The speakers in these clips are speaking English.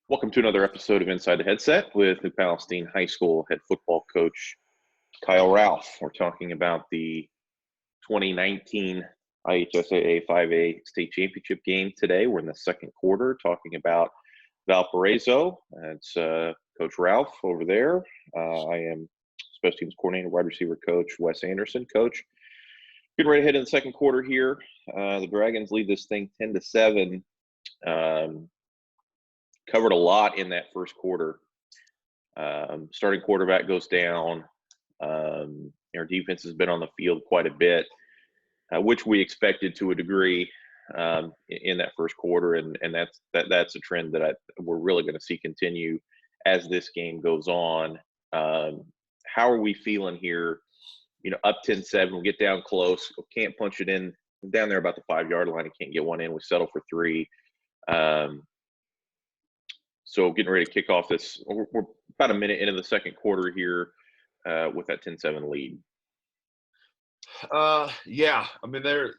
Welcome to another episode of Inside the Headset with New Palestine High School head football coach Kyle Ralph. We're talking about the 2019 IHSAA 5A state championship game today. We're in the second quarter talking about Valparaiso. It's Coach Ralph over there. I am special teams coordinator, wide receiver coach Wes Anderson. Coach, getting ready to head in the second quarter here. The Dragons lead this thing 10-7. Covered a lot in that first quarter. Starting quarterback goes down. Our defense has been on the field quite a bit, which we expected to a degree in that first quarter, and that's a trend that we're really going to see continue as this game goes on. How are we feeling here? Up 10-7, we get down close, can't punch it in down there about the 5-yard line, and can't get one in. We settle for 3. So getting ready to kick off this, we're about a minute into the second quarter here with that 10-7 lead. Yeah, I mean, I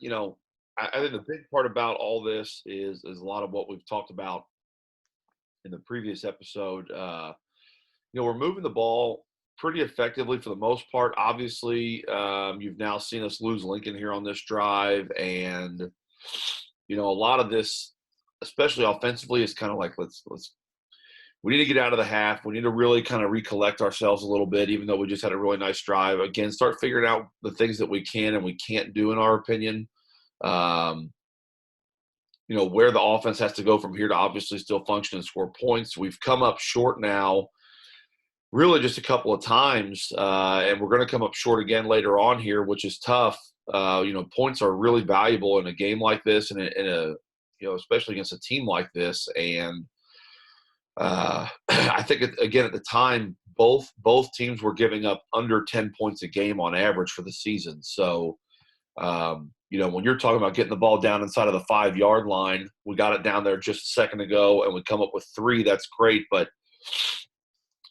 think the big part about all this is a lot of what we've talked about in the previous episode. We're moving the ball pretty effectively for the most part. Obviously, you've now seen us lose Lincoln here on this drive, and a lot of this, especially offensively, is kind of like we need to get out of the half. We need to really kind of recollect ourselves a little bit, even though we just had a really nice drive. Again, start figuring out the things that we can and we can't do, in our opinion. Where the offense has to go from here to obviously still function and score points. We've come up short now really just a couple of times, and we're going to come up short again later on here, which is tough. Points are really valuable in a game like this and especially against a team like this. And I think, again, at the time, both teams were giving up under 10 points a game on average for the season. So, when you're talking about getting the ball down inside of the 5-yard line, we got it down there just a second ago, and we come up with 3. That's great, but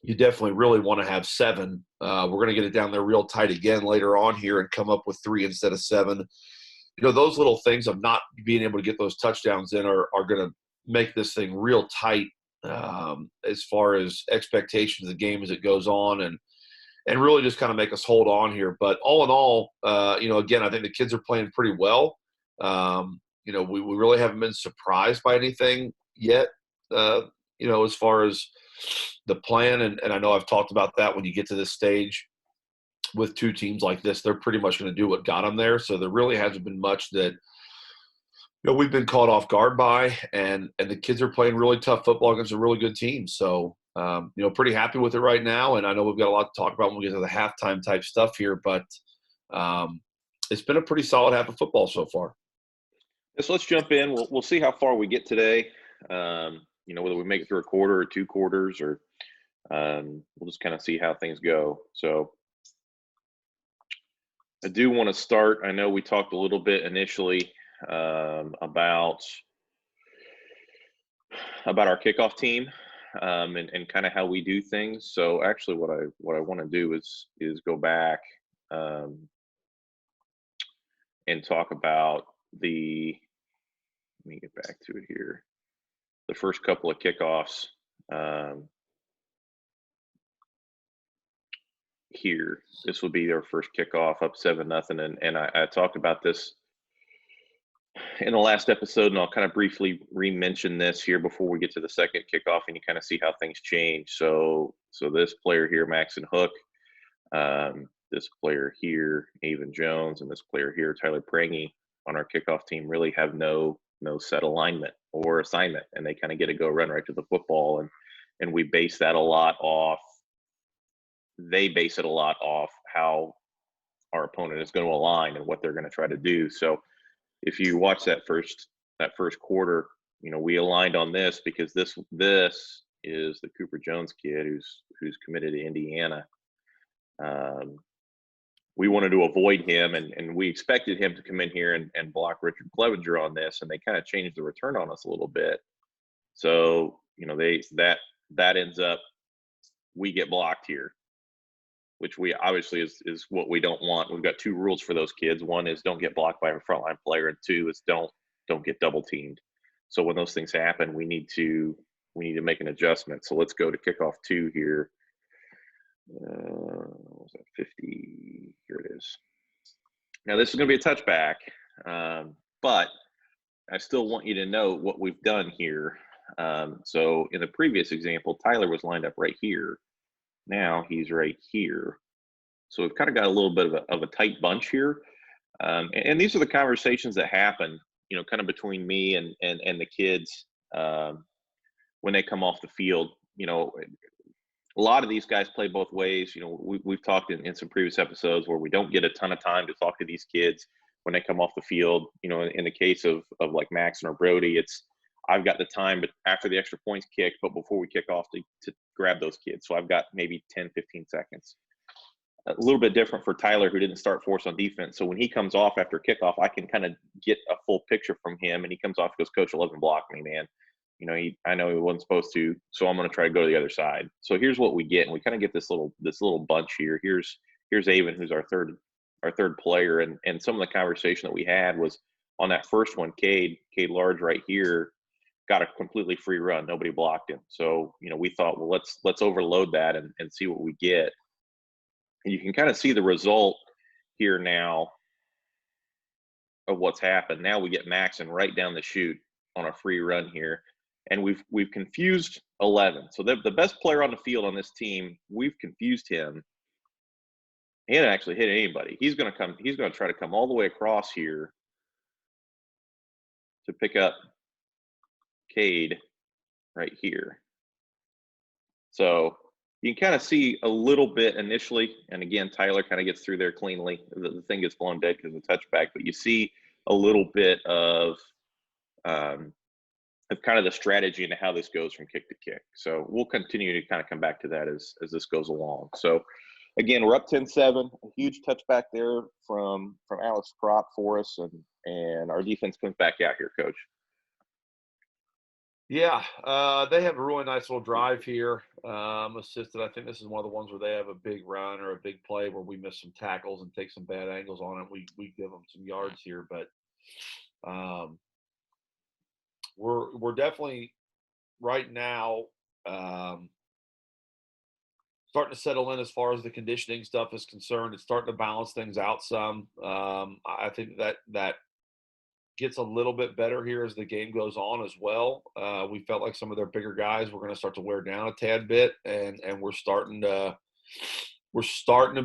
you definitely really want to have 7. We're going to get it down there real tight again later on here and come up with 3 instead of 7. Those little things of not being able to get those touchdowns in are going to make this thing real tight. As far as expectations of the game as it goes on, and really just kind of make us hold on here. But all in all, again, I think the kids are playing pretty well. We really haven't been surprised by anything yet, as far as the plan. And I know I've talked about that when you get to this stage with two teams like this, they're pretty much going to do what got them there. So there really hasn't been much that we've been caught off guard by, and the kids are playing really tough football against a really good team. So, pretty happy with it right now. And I know we've got a lot to talk about when we get to the halftime type stuff here, but it's been a pretty solid half of football so far. So let's jump in. We'll see how far we get today. Whether we make it through a quarter or 2 quarters, or we'll just kind of see how things go. So I do want to start. I know we talked a little bit initially about our kickoff team and kind of how we do things. So actually what I want to do is go back and talk about let me get back to it here. The first couple of kickoffs here. This will be their first kickoff up 7-0. And I talked about this in the last episode, and I'll kind of briefly re-mention this here before we get to the second kickoff, and you kind of see how things change. So this player here, Maxon Hook, this player here, Avon Jones, and this player here, Tyler Prangy, on our kickoff team really have no set alignment or assignment, and they kind of get a go run right to the football, and we base that a lot off. They base it a lot off how our opponent is going to align and what they're going to try to do. So if you watch that first quarter, we aligned on this because this is the Cooper Jones kid who's committed to Indiana. We wanted to avoid him, and we expected him to come in here and block Richard Clevenger on this, and they kind of changed the return on us a little bit. So that ends up, we get blocked here, which we obviously is what we don't want. We've got 2 rules for those kids. One is don't get blocked by a frontline player, and 2 is don't get double teamed. So when those things happen, we need to we need to make an adjustment. So let's go to kickoff 2 here. What was that, 50? Here it is. Now this is going to be a touchback, but I still want you to know what we've done here. So in the previous example, Tyler was lined up right here. Now he's right here. So we've kind of got a little bit of a tight bunch here. And these are the conversations that happen, kind of between me and the kids when they come off the field. A lot of these guys play both ways. We've talked in some previous episodes where we don't get a ton of time to talk to these kids when they come off the field. In the case of like Maxon or Brody, I've got the time after the extra points kick, but before we kick off to grab those kids. So I've got maybe 10, 15 seconds. A little bit different for Tyler, who didn't start for us on defense. So when he comes off after kickoff, I can kind of get a full picture from him. And he comes off and goes, "Coach, 11 blocked me, man. I know he wasn't supposed to, so I'm going to try to go to the other side." So here's what we get, and we kind of get this little bunch here. Here's Avon, who's our third player, and some of the conversation that we had was on that first one. Cade Large right here got a completely free run. Nobody blocked him. So we thought, well, let's overload that and see what we get. And you can kind of see the result here now of what's happened. Now we get Maxon right down the chute on a free run here. And we've confused 11. So the best player on the field on this team, we've confused him. He didn't actually hit anybody. He's going to try to come all the way across here to pick up Cade right here. So you can kind of see a little bit initially, and again, Tyler kind of gets through there cleanly. The thing gets blown dead because of the touchback, but you see a little bit of kind of the strategy into how this goes from kick to kick. So we'll continue to kind of come back to that as this goes along. So again, we're up 10-7, a huge touchback there from Alex Crop for us, and our defense comes back out here, Coach. Yeah, they have a really nice little drive here, assisted. I think this is one of the ones where they have a big run or a big play where we miss some tackles and take some bad angles on it. We give them some yards here, but we're definitely right now starting to settle in as far as the conditioning stuff is concerned. It's starting to balance things out some. I think that gets a little bit better here as the game goes on as well. We felt like some of their bigger guys were going to start to wear down a tad bit, and we're starting to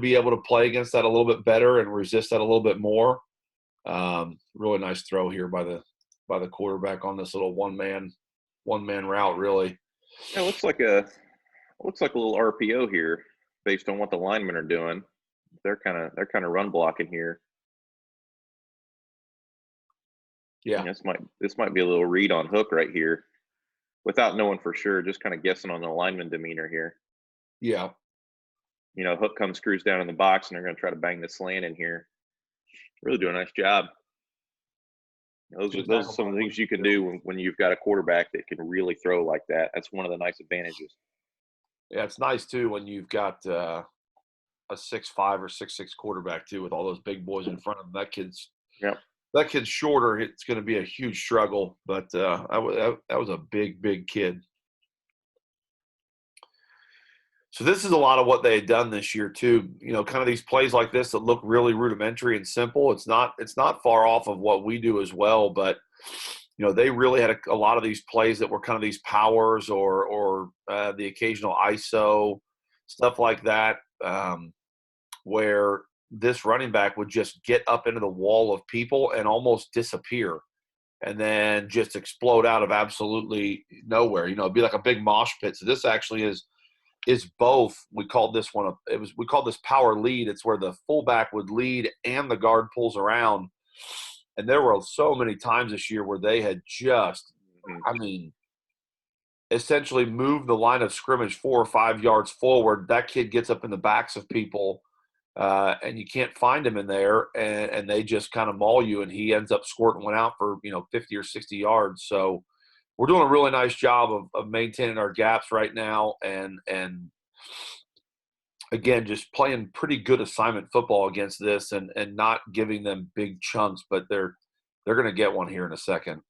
be able to play against that a little bit better and resist that a little bit more. Really nice throw here by the quarterback on this little one man route. Really, yeah, it looks like a little RPO here based on what the linemen are doing. They're kind of run blocking here. Yeah, this might be a little read on hook right here, without knowing for sure. Just kind of guessing on the lineman demeanor here. Yeah, Hook comes, screws down in the box, and they're going to try to bang the slant in here. Really do a nice job. Those are some of the things you can do when you've got a quarterback that can really throw like that. That's one of the nice advantages. Yeah, it's nice too when you've got a 6'5" or 6'6" quarterback too, with all those big boys in front of him. That kid's shorter. It's going to be a huge struggle, but that was a big kid. So this is a lot of what they had done this year too. Kind of these plays like this that look really rudimentary and simple. It's not far off of what we do as well, but they really had a lot of these plays that were kind of these powers or the occasional ISO, stuff like that, where this running back would just get up into the wall of people and almost disappear and then just explode out of absolutely nowhere. It'd be like a big mosh pit. So this actually is both. We called this power lead. It's where the fullback would lead and the guard pulls around. And there were so many times this year where they had just, essentially moved the line of scrimmage 4 or 5 yards forward. That kid gets up in the backs of people, and you can't find him in there, and they just kind of maul you, and he ends up squirting one out for 50 or 60 yards. So we're doing a really nice job of maintaining our gaps right now, and again, just playing pretty good assignment football against this and not giving them big chunks, but they're going to get one here in a second.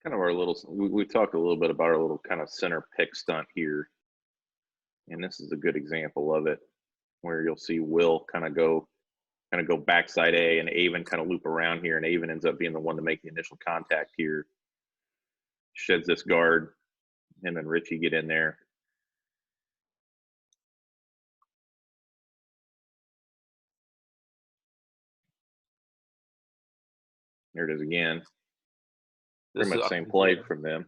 kind of our little. We talked a little bit about our little kind of center pick stunt here, and this is a good example of it, where you'll see Will kind of go backside A, and Avon kind of loop around here, and Avon ends up being the one to make the initial contact here. Sheds this guard. Him and Richie get in there. There it is again. Pretty much same play from them.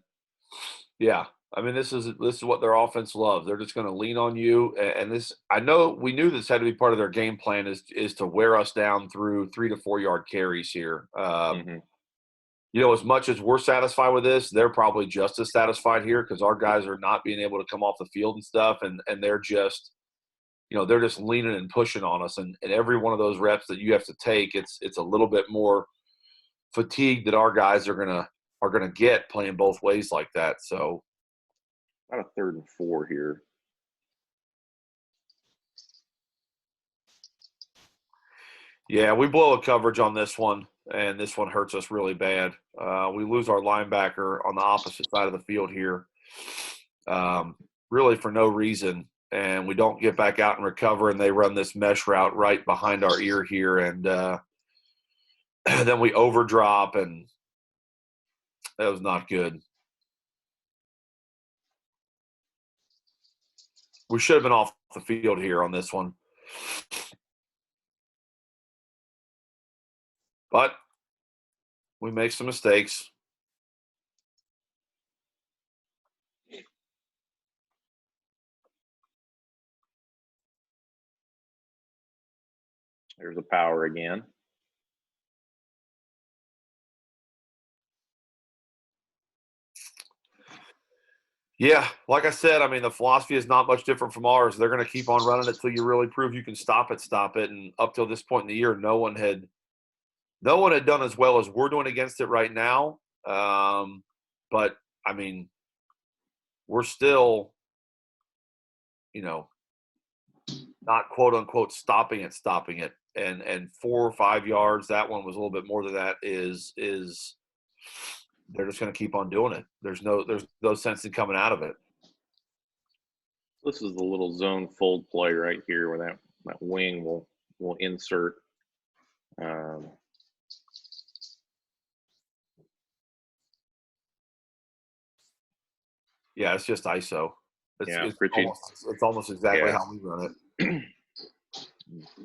Yeah. I mean, this is what their offense loves. They're just going to lean on you, and this. I know we knew this had to be part of their game plan is to wear us down through 3 to 4 yard carries here. You know, as much as we're satisfied with this, they're probably just as satisfied here because our guys are not being able to come off the field and stuff, and they're just, you know, they're just leaning and pushing on us, and every one of those reps that you have to take, it's a little bit more fatigue that our guys are gonna get playing both ways like that. So. About a 3rd and 4 here. Yeah, we blow a coverage on this one, and this one hurts us really bad. We lose our linebacker on the opposite side of the field here, really for no reason, and we don't get back out and recover, and they run this mesh route right behind our ear here, and then we overdrop, and that was not good. We should have been off the field here on this one. But we make some mistakes. There's a power again. Yeah, like I said, I mean, the philosophy is not much different from ours. They're going to keep on running it till you really prove you can stop it. And up till this point in the year, no one had done as well as we're doing against it right now. But I mean, we're still, you know, not quote unquote stopping it. And 4 or 5 yards, that one was a little bit more than that, is they're just going to keep on doing it. There's no sense in coming out of it. This is the little zone fold play right here where that wing will insert. Yeah, it's just ISO. It's almost exactly how we run it.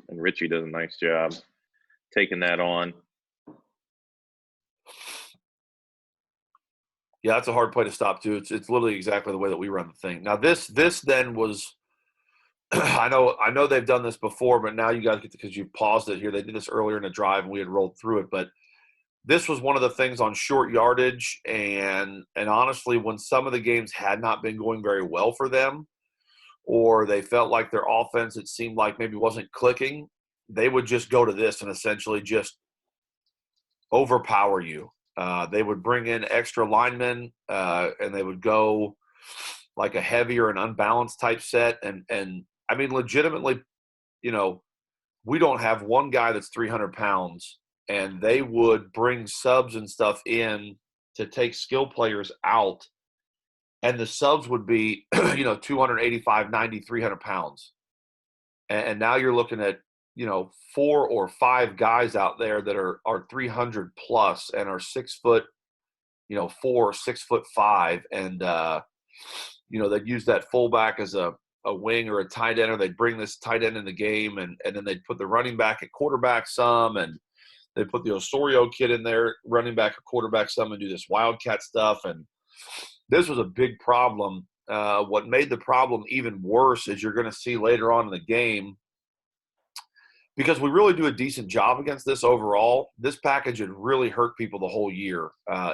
And Richie does a nice job taking that on. Yeah, that's a hard play to stop too. It's literally exactly the way that we run the thing. Now this then was I know they've done this before, but now you guys get because you paused it here. They did this earlier in the drive and we had rolled through it, but this was one of the things on short yardage and honestly, when some of the games had not been going very well for them, or they felt like their offense, it seemed like maybe wasn't clicking, they would just go to this and essentially just overpower you. They would bring in extra linemen, and they would go like a heavier and unbalanced type set. And I mean, legitimately, you know, we don't have one guy that's 300 pounds, and they would bring subs and stuff in to take skill players out. And the subs would be, 285, 90, 300 pounds. And now you're looking at, 4 or 5 guys out there that are 300 plus and are 6 foot, 4 or 6 foot 5. And, they'd use that fullback as a wing or a tight end, or they'd bring this tight end in the game. And then they'd put the running back at quarterback some, and they put the Osorio kid in there, running back at quarterback some, and do this wildcat stuff. And this was a big problem. What made the problem even worse is you're going to see later on in the game, because we really do a decent job against this overall, this package had really hurt people the whole year.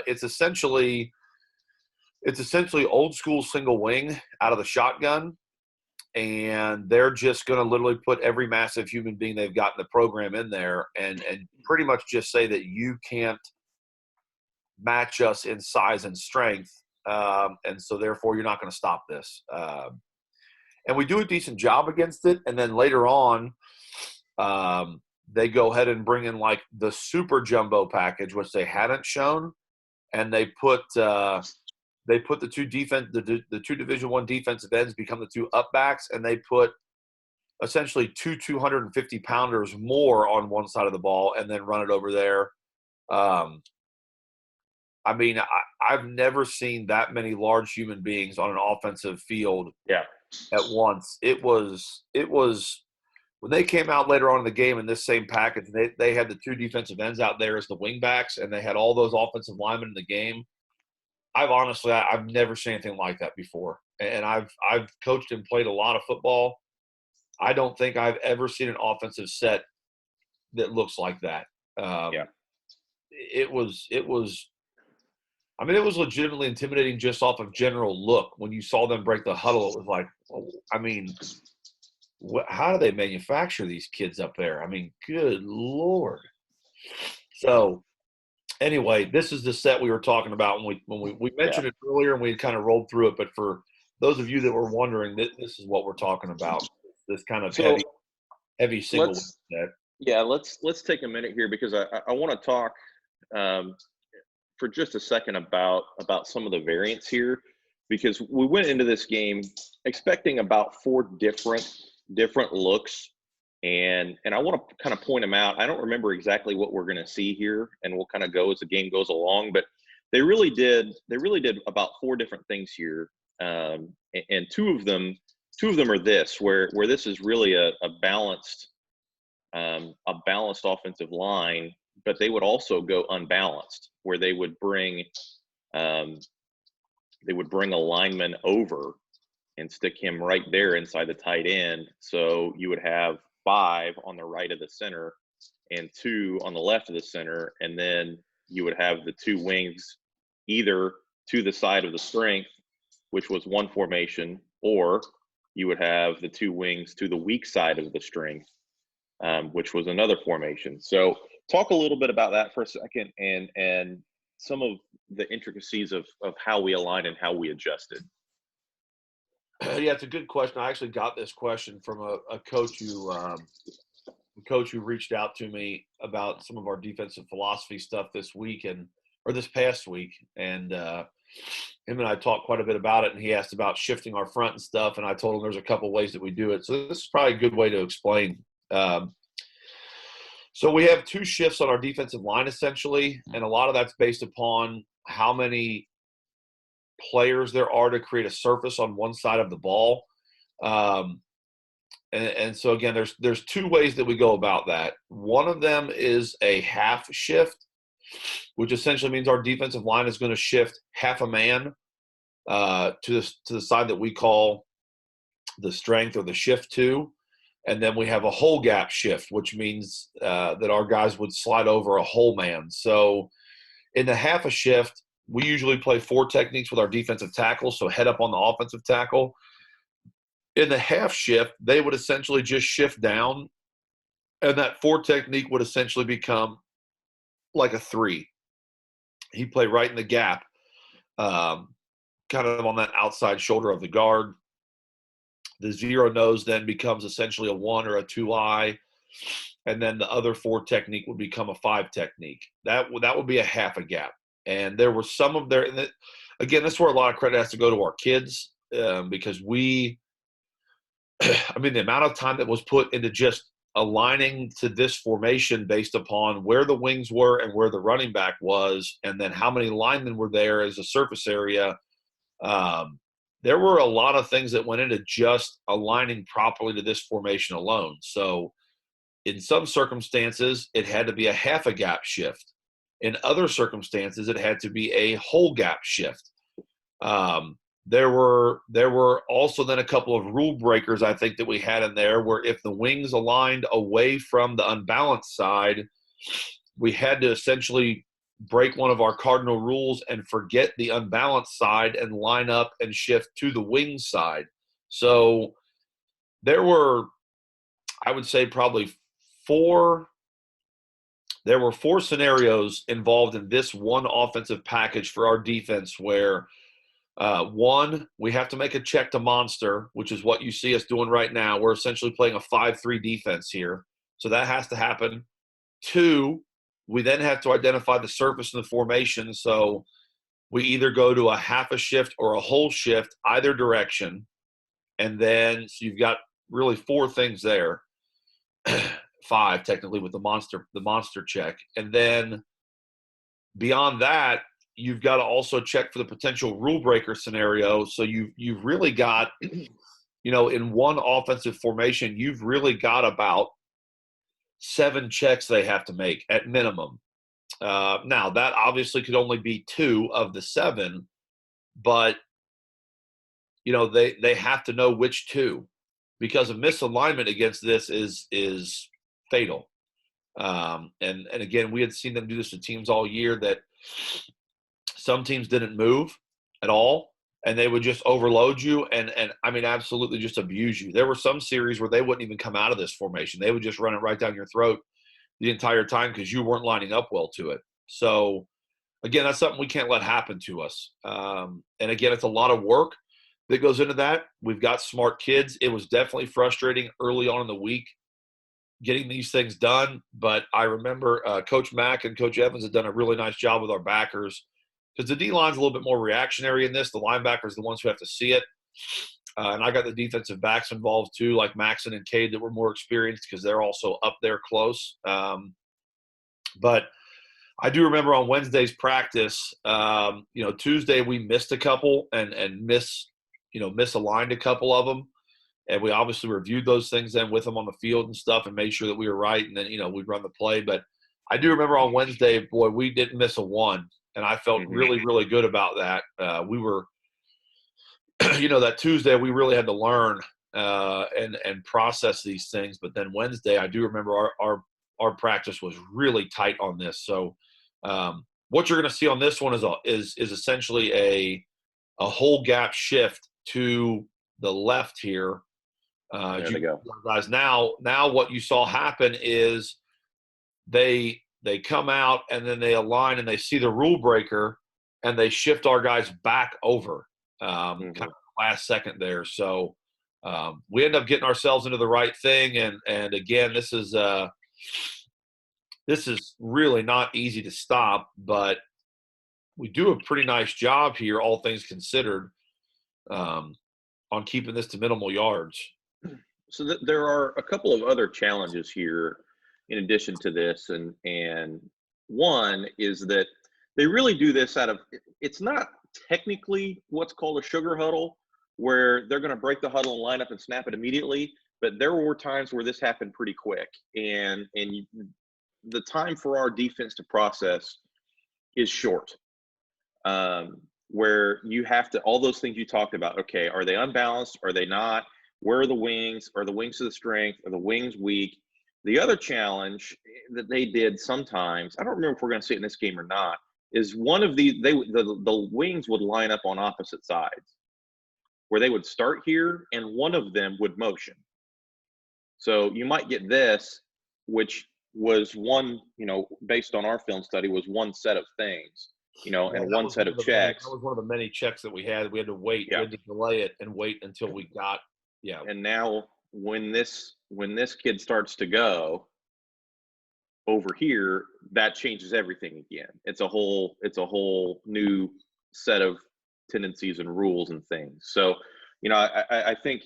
It's essentially old school single wing out of the shotgun, and they're just going to literally put every massive human being they've got in the program in there and pretty much just say that you can't match us in size and strength, and so therefore you're not going to stop this. And we do a decent job against it, and then later on, they go ahead and bring in like the super jumbo package, which they hadn't shown, and they put the two Division I defensive ends become the two up backs, and they put essentially two 250-pounders more on one side of the ball and then run it over there. I mean, I've never seen that many large human beings on an offensive field at once. It was when they came out later on in the game in this same package, they had the two defensive ends out there as the wing backs, and they had all those offensive linemen in the game. I've never seen anything like that before. And I've coached and played a lot of football. I don't think I've ever seen an offensive set that looks like that. It was legitimately intimidating just off of general look. When you saw them break the huddle, it was like, how do they manufacture these kids up there? I mean, good Lord. So anyway, this is the set we were talking about when we mentioned it earlier, and we kind of rolled through it. But for those of you that were wondering, this is what we're talking about. This kind of heavy single set. Yeah, let's take a minute here, because I want to talk for just a second about some of the variants here, because we went into this game expecting about 4 different looks, and I want to kind of point them out. I don't remember exactly what we're going to see here, and we'll kind of go as the game goes along, but they really did about 4 different things here, and two of them are this, where this is really a balanced offensive line, but they would also go unbalanced, where they would bring a lineman over and stick him right there inside the tight end. So you would have 5 on the right of the center and 2 on the left of the center, and then you would have the 2 wings either to the side of the strength, which was one formation, or you would have the 2 wings to the weak side of the strength, which was another formation. So talk a little bit about that for a second, and some of the intricacies of how we aligned and how we adjusted. Yeah, it's a good question. I actually got this question from a coach who reached out to me about some of our defensive philosophy stuff this past week, and him and I talked quite a bit about it, and he asked about shifting our front and stuff, and I told him there's a couple ways that we do it. So this is probably a good way to explain. So we have 2 shifts on our defensive line, essentially, and a lot of that's based upon how many players there are to create a surface on one side of the ball. And so, again, there's 2 ways that we go about that. One of them is a half shift, which essentially means our defensive line is going to shift half a man to the side that we call the strength or the shift 2. And then we have a whole gap shift, which means that our guys would slide over a whole man. So in the half a shift, we usually play 4 techniques with our defensive tackles, so head up on the offensive tackle. In the half shift, they would essentially just shift down, and that 4 technique would essentially become like a 3. He'd play right in the gap, kind of on that outside shoulder of the guard. The 0 nose then becomes essentially a 1 or a 2-eye, and then the other 4 technique would become a 5 technique. That would be a half a gap. And there were some of their – again, that's where a lot of credit has to go to our kids, because the amount of time that was put into just aligning to this formation based upon where the wings were and where the running back was, and then how many linemen were there as a surface area. There were a lot of things that went into just aligning properly to this formation alone. So in some circumstances, it had to be a half a gap shift. In other circumstances, it had to be a whole gap shift. There were also then a couple of rule breakers, I think, that we had in there, where if the wings aligned away from the unbalanced side, we had to essentially break one of our cardinal rules and forget the unbalanced side and line up and shift to the wing side. So there were, I would say, probably 4 scenarios involved in this one offensive package for our defense where, 1, we have to make a check to monster, which is what you see us doing right now. We're essentially playing a 5-3 defense here. So that has to happen. 2, we then have to identify the surface and the formation. So we either go to a half a shift or a whole shift, either direction. And then so you've got really 4 things there, 5 technically with the monster check. And then beyond that, you've got to also check for the potential rule breaker scenario. So you've really got, in one offensive formation, you've really got about 7 checks they have to make at minimum. Now, that obviously could only be 2 of the 7, but, they have to know which 2, because a misalignment against this is fatal. And again, we had seen them do this to teams all year, that some teams didn't move at all, and they would just overload you and I mean, absolutely just abuse you. There were some series where they wouldn't even come out of this formation. They would just run it right down your throat the entire time because you weren't lining up well to it. So, again, that's something we can't let happen to us. And again, it's a lot of work that goes into that. We've got smart kids. It was definitely frustrating early on in the week getting these things done, but I remember Coach Mack and Coach Evans had done a really nice job with our backers, because the D-line's a little bit more reactionary in this. The linebackers are the ones who have to see it. And I got the defensive backs involved too, like Maxon and Cade, that were more experienced because they're also up there close. But I do remember on Wednesday's practice, Tuesday we missed a couple and misaligned a couple of them. And we obviously reviewed those things then with them on the field and stuff and made sure that we were right. And then, we'd run the play. But I do remember on Wednesday, boy, we didn't miss a one. And I felt really, really good about that. We were, that Tuesday we really had to learn and process these things. But then Wednesday, I do remember our practice was really tight on this. So what you're going to see on this one is essentially a whole gap shift to the left here. There they go. Guys, now what you saw happen is they come out and then they align and they see the rule breaker and they shift our guys back over kind of last second there. So we end up getting ourselves into the right thing. And again, this is really not easy to stop, but we do a pretty nice job here, all things considered, on keeping this to minimal yards. So there are a couple of other challenges here in addition to this, and one is that they really do this out of, it's not technically what's called a sugar huddle, where they're going to break the huddle and line up and snap it immediately, but there were times where this happened pretty quick, and the time for our defense to process is short, where you have to, all those things you talked about, okay, are they unbalanced, are they not? Where are the wings? Are the wings to the strength? Are the wings weak? The other challenge that they did sometimes, I don't remember if we're going to see it in this game or not, is one of the wings would line up on opposite sides, where they would start here and one of them would motion. So you might get this, which was one, based on our film study, was one set of things, and one set of checks. That was one of the many checks that we had. We had to wait. Yeah. We had to delay it and wait until we got. Yeah. And now when this kid starts to go over here, that changes everything again. It's a whole new set of tendencies and rules and things. So, I think,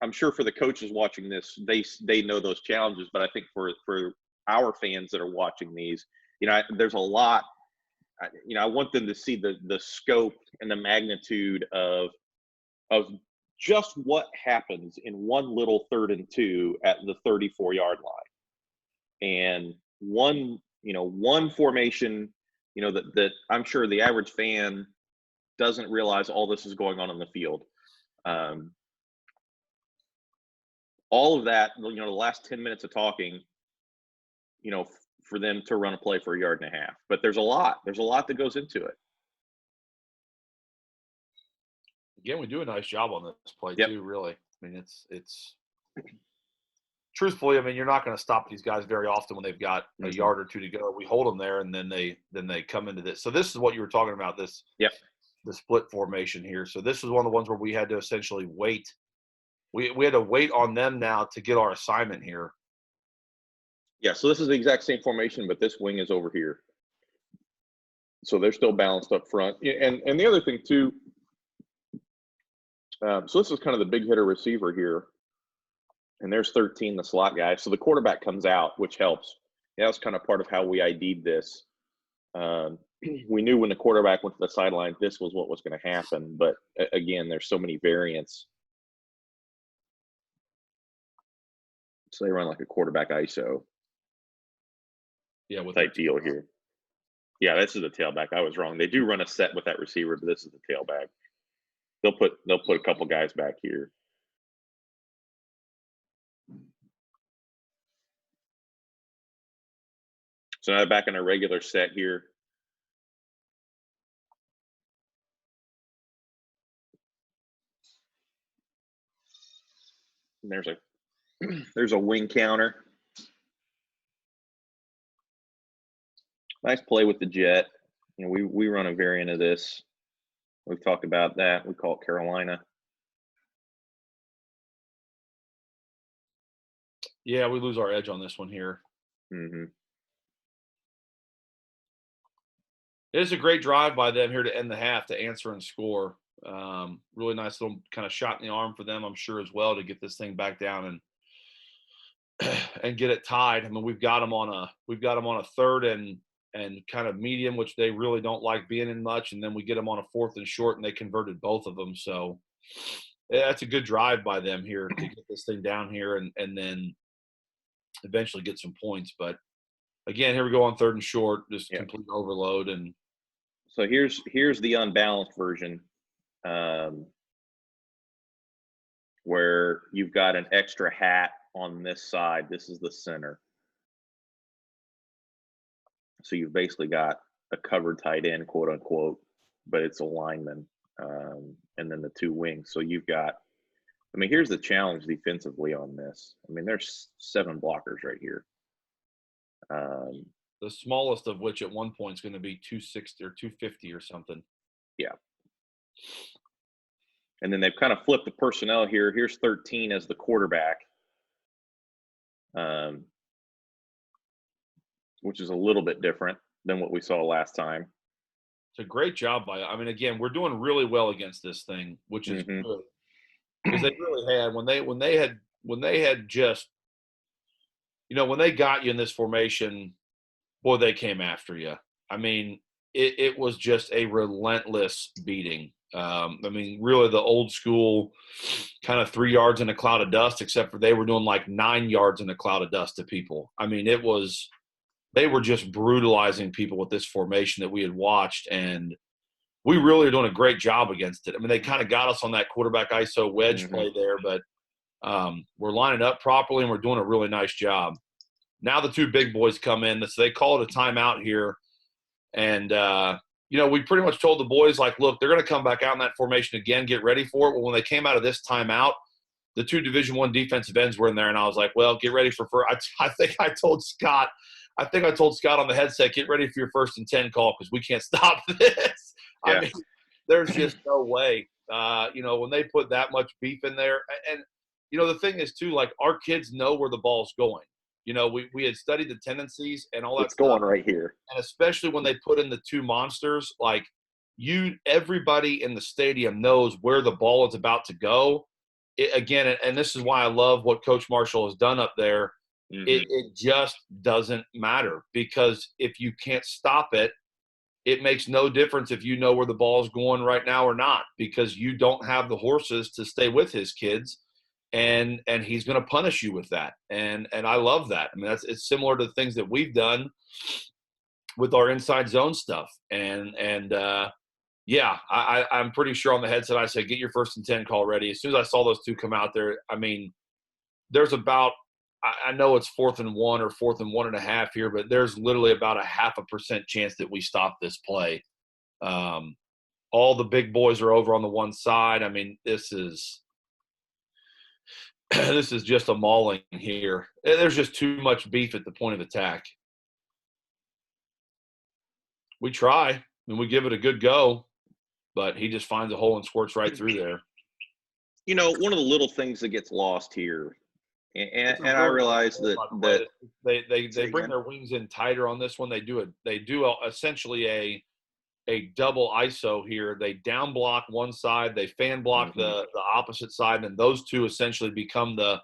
I'm sure for the coaches watching this, they know those challenges, but I think for our fans that are watching these, there's a lot. I want them to see the scope and the magnitude of just what happens in one little 3rd and 2 at the 34-yard line, and one formation, that I'm sure the average fan doesn't realize all this is going on the field. All of that, the last 10 minutes of talking, for them to run a play for 1.5 yards. But there's a lot that goes into it. Again, we do a nice job on this play too, really. I mean, it's truthfully, I mean, you're not going to stop these guys very often when they've got a yard or 2 to go. We hold them there, and then they come into this. So this is what you were talking about, the split formation here. So this is one of the ones where we had to essentially wait. We had to wait on them now to get our assignment here. Yeah, so this is the exact same formation, but this wing is over here. So they're still balanced up front. And the other thing too, so this is kind of the big hitter receiver here, and there's 13, the slot guy. So the quarterback comes out, which helps. Yeah, that's kind of part of how we ID'd this. We knew when the quarterback went to the sideline, this was what was going to happen. But again, there's so many variants. So they run like a quarterback ISO. Yeah, with type deal here. Yeah, this is the tailback. I was wrong. They do run a set with that receiver, but this is the tailback. They'll put a couple guys back here. So now back in a regular set here. And there's a wing counter. Nice play with the jet. You know, we run a variant of this. We've talked about that. We call it Carolina. Yeah, we lose our edge on this one here. Mm-hmm. It is a great drive by them here to end the half, to answer and score. Really nice little kind of shot in the arm for them, I'm sure, as well, to get this thing back down and get it tied. I mean, we've got them on a third and kind of medium, which they really don't like being in much, and then we get them on a fourth and short, and they converted both of them. So yeah, that's a good drive by them here to get this thing down here and then eventually get some points. But again, here we go on third and short, just complete overload. And so here's the unbalanced version, where you've got an extra hat on this side. This is the center. So you've basically got a covered tight end, quote unquote, but it's a lineman, and then the two wings. So you've got, I mean, here's the challenge defensively on this. I mean, there's 7 blockers right here. The smallest of which at one point is going to be 260 or 250 or something. Yeah. And then they've kind of flipped the personnel here. Here's 13 as the quarterback, which is a little bit different than what we saw last time. It's a great job by, I mean, again, we're doing really well against this thing, which is good. Because they really had, when they had just, you know, when they got you in this formation, boy, they came after you. I mean, it was just a relentless beating. I mean, really the old school kind of 3 yards in a cloud of dust, except for they were doing like 9 yards in a cloud of dust to people. I mean, they were just brutalizing people with this formation that we had watched, and we really are doing a great job against it. I mean, they kind of got us on that quarterback ISO wedge play there, but we're lining up properly and we're doing a really nice job. Now the two big boys come in. So they call it a timeout here. And, you know, we pretty much told the boys, like, look, they're going to come back out in that formation again, get ready for it. Well, when they came out of this timeout, the two Division I defensive ends were in there, and I was like, well, get ready for – I think I told Scott on the headset, get ready for your 1st and 10 call because we can't stop this. Yeah. I mean, there's just no way. You know, when they put that much beef in there – and, you know, the thing is, too, like, our kids know where the ball's going. You know, we had studied the tendencies and all that stuff. It's going right here. And especially when they put in the two monsters, like everybody in the stadium knows where the ball is about to go. Again, and this is why I love what Coach Marshall has done up there. It just doesn't matter, because if you can't stop it, it makes no difference if you know where the ball is going right now or not, because you don't have the horses to stay with his kids. And he's going to punish you with that. And I love that. I mean, it's similar to the things that we've done with our inside zone stuff. And yeah, I'm pretty sure on the headset I said, get your 1st and 10 call ready. As soon as I saw those two come out there, I mean, there's about, I know it's 4th and 1 or 4th and 1.5 here, but there's literally about a 0.5% chance that we stop this play. All the big boys are over on the one side. I mean, this is just a mauling here. There's just too much beef at the point of attack. We try, and we give it a good go, but he just finds a hole and squirts right through there. You know, one of the little things that gets lost here, and I realize that they bring their wings in tighter on this one. They do essentially a double ISO here. They down block one side, they fan block the opposite side, and then those two essentially become the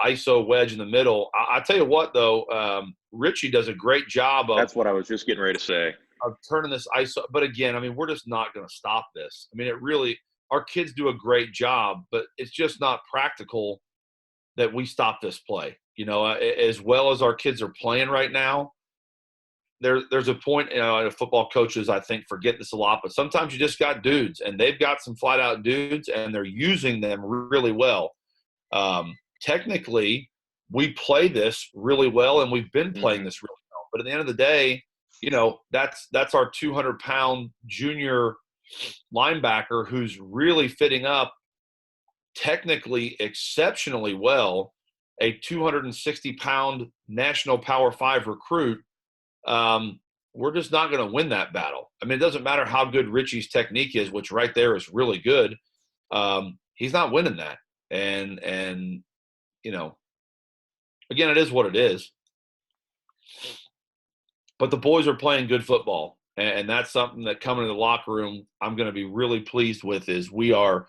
ISO wedge in the middle. I tell you what, though, Richie does a great job of. That's what I was just getting ready to say. Of turning this ISO. But again, I mean, we're just not going to stop this. I mean, it really, our kids do a great job, but it's just not practical that we stop this play. You know, as well as our kids are playing right now, there's a point, you know, football coaches, I think, forget this a lot, but sometimes you just got dudes, and they've got some flat out dudes, and they're using them really well. Technically, we play this really well, and we've been playing this really well. But at the end of the day, you know, that's our 200-pound junior linebacker who's really fitting up technically exceptionally well, a 260-pound national Power 5 recruit. We're just not going to win that battle. I mean, it doesn't matter how good Richie's technique is, which right there is really good. He's not winning that. And you know, again, it is what it is. But the boys are playing good football, and that's something that coming to the locker room I'm going to be really pleased with. Is we're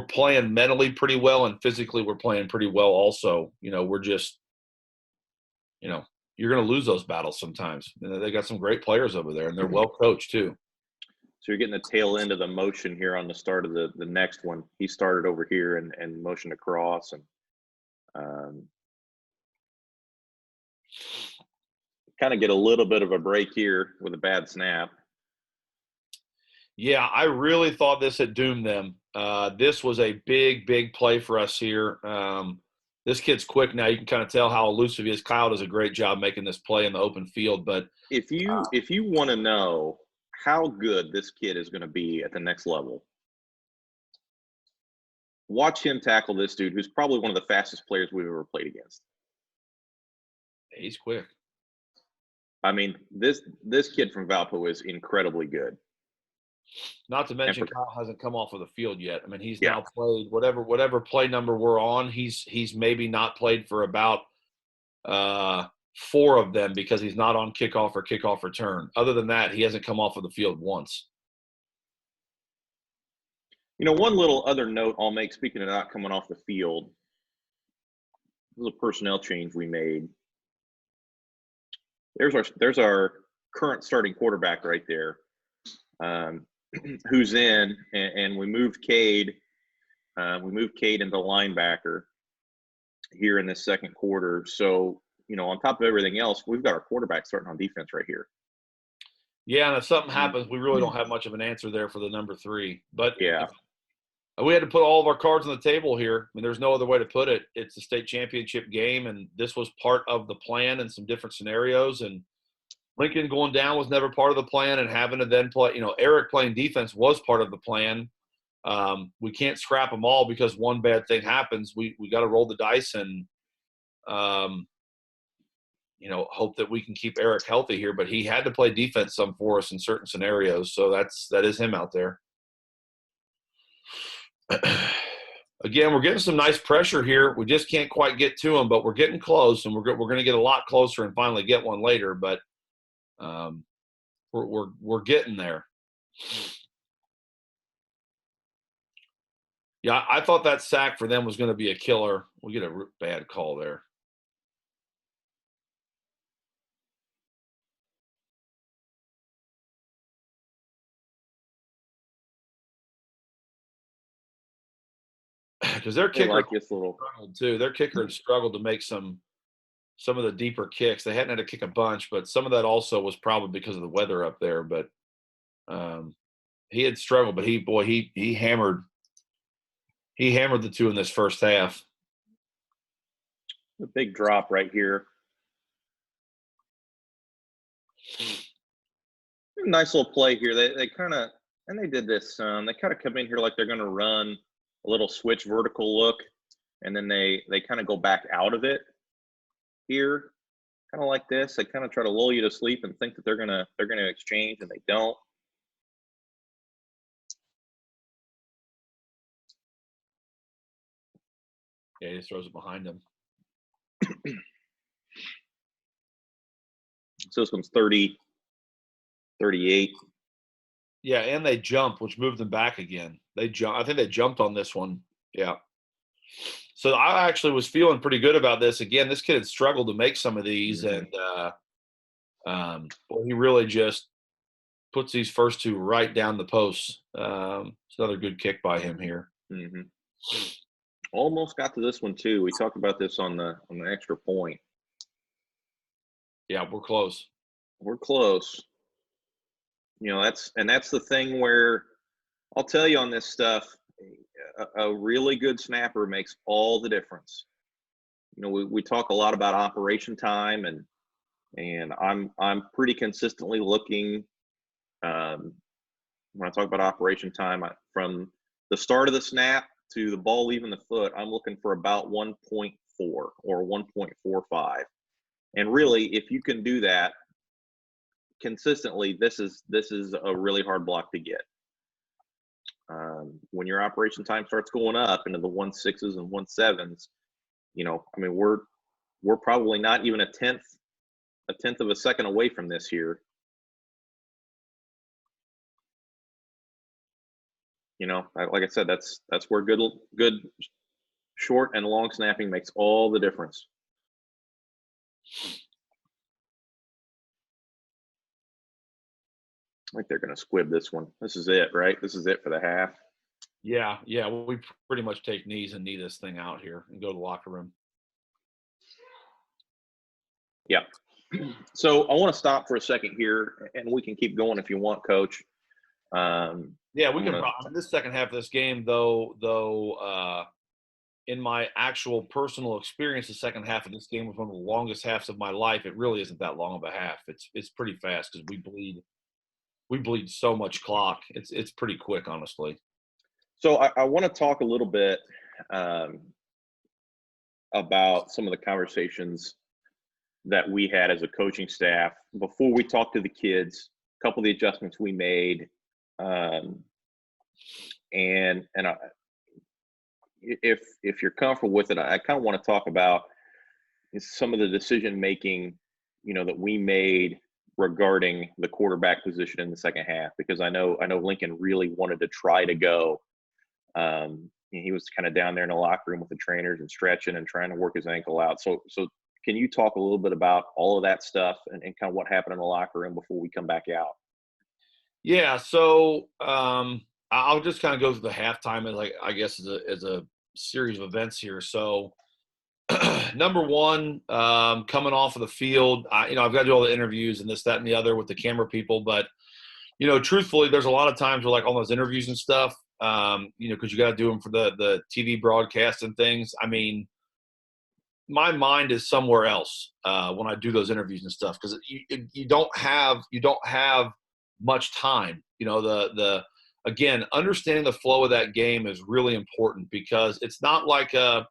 playing mentally pretty well, and physically we're playing pretty well also. You know, we're just, you know, you're going to lose those battles sometimes. They got some great players over there, and they're well coached too. So you're getting the tail end of the motion here on the start of the next one. He started over here and motioned across, and kind of get a little bit of a break here with a bad snap. Yeah, I really thought this had doomed them. This was a big play for us here. This kid's quick now. You can kind of tell how elusive he is. Kyle does a great job making this play in the open field. But if you want to know how good this kid is going to be at the next level, watch him tackle this dude who's probably one of the fastest players we've ever played against. He's quick. I mean, this kid from Valpo is incredibly good. Not to mention, Kyle hasn't come off of the field yet. I mean, he's now played whatever play number we're on. He's maybe not played for about 4 of them because he's not on kickoff or kickoff return. Other than that, he hasn't come off of the field once. You know, one little other note I'll make, speaking of not coming off the field, this is a personnel change we made. There's our current starting quarterback right there, who's in, and we moved Cade. We moved Cade into linebacker here in this second quarter. So, you know, on top of everything else, we've got our quarterback starting on defense right here. Yeah, and if something happens, we really don't have much of an answer there for the number 3. But yeah, we had to put all of our cards on the table here. I mean, there's no other way to put it. It's the state championship game, and this was part of the plan in some different scenarios. And Lincoln going down was never part of the plan, and having to then play, you know, Eric playing defense was part of the plan. We can't scrap them all because one bad thing happens. We got to roll the dice and, you know, hope that we can keep Eric healthy here. But he had to play defense some for us in certain scenarios, so that is him out there. Again, we're getting some nice pressure here. We just can't quite get to him, but we're getting close, and we're going to get a lot closer and finally get one later. But we're getting there. Yeah, I thought that sack for them was going to be a killer. We get a bad call there. Because their kicker struggled too. Their kicker had struggled to make some of the deeper kicks. They hadn't had to kick a bunch, but some of that also was probably because of the weather up there. But he had struggled, but he hammered the 2 in this first half. A big drop right here. Nice little play here. They kind of, and they did this. They kind of come in here like they're going to run a little switch vertical look, and then they kind of go back out of it here, kind of like this. They kind of try to lull you to sleep and think that they're gonna exchange, and they don't. Yeah, he just throws it behind him. So this one's 30, 38. Yeah, and they jumped, which moved them back again. I think they jumped on this one. Yeah. So I actually was feeling pretty good about this. Again, this kid had struggled to make some of these, Mhm. and boy, he really just puts these first two right down the posts. It's another good kick by him here. Mhm. Almost got to this one too. We talked about this on the extra point. Yeah, we're close. We're close. That's the thing where I'll tell you on this stuff, a really good snapper makes all the difference. We talk a lot about operation time, and I'm pretty consistently looking, um, when I talk about operation time, from the start of the snap to the ball leaving the foot, I'm looking for about 1.4 or 1.45. And really, if you can do that consistently, this is a really hard block to get. When your operation time starts going up into the 1.6s and 1.7s, I mean, we're probably not even a tenth of a second away from this here. Like I said, that's where good short and long snapping makes all the difference. I think they're going to squib this one. This is it, right? This is it for the half. Yeah, we pretty much take knees and knee this thing out here and go to the locker room. Yeah. So I want to stop for a second here, and we can keep going if you want, Coach. Yeah, we I'm can. gonna. This second half of this game, though, in my actual personal experience, the second half of this game was one of the longest halves of my life. It really isn't that long of a half. It's pretty fast because we bleed so much clock. It's pretty quick, honestly. So I want to talk a little bit, um, about some of the conversations that we had as a coaching staff before we talked to the kids. A couple of the adjustments we made, um, and if you're comfortable with it, I kind of want to talk about some of the decision making, that we made regarding the quarterback position in the second half, because I know Lincoln really wanted to try to go. He was kind of down there in the locker room with the trainers and stretching and trying to work his ankle out. So can you talk a little bit about all of that stuff and kind of what happened in the locker room before we come back out? Yeah, so I'll just kind of go through the halftime as I guess as a series of events here. So number one, coming off of the field, I've got to do all the interviews and this, that, and the other with the camera people. But truthfully, there's a lot of times where like all those interviews and stuff, because you got to do them for the TV broadcast and things. I mean, my mind is somewhere else when I do those interviews and stuff, because you don't have much time. The again, understanding the flow of that game is really important, because it's not like well,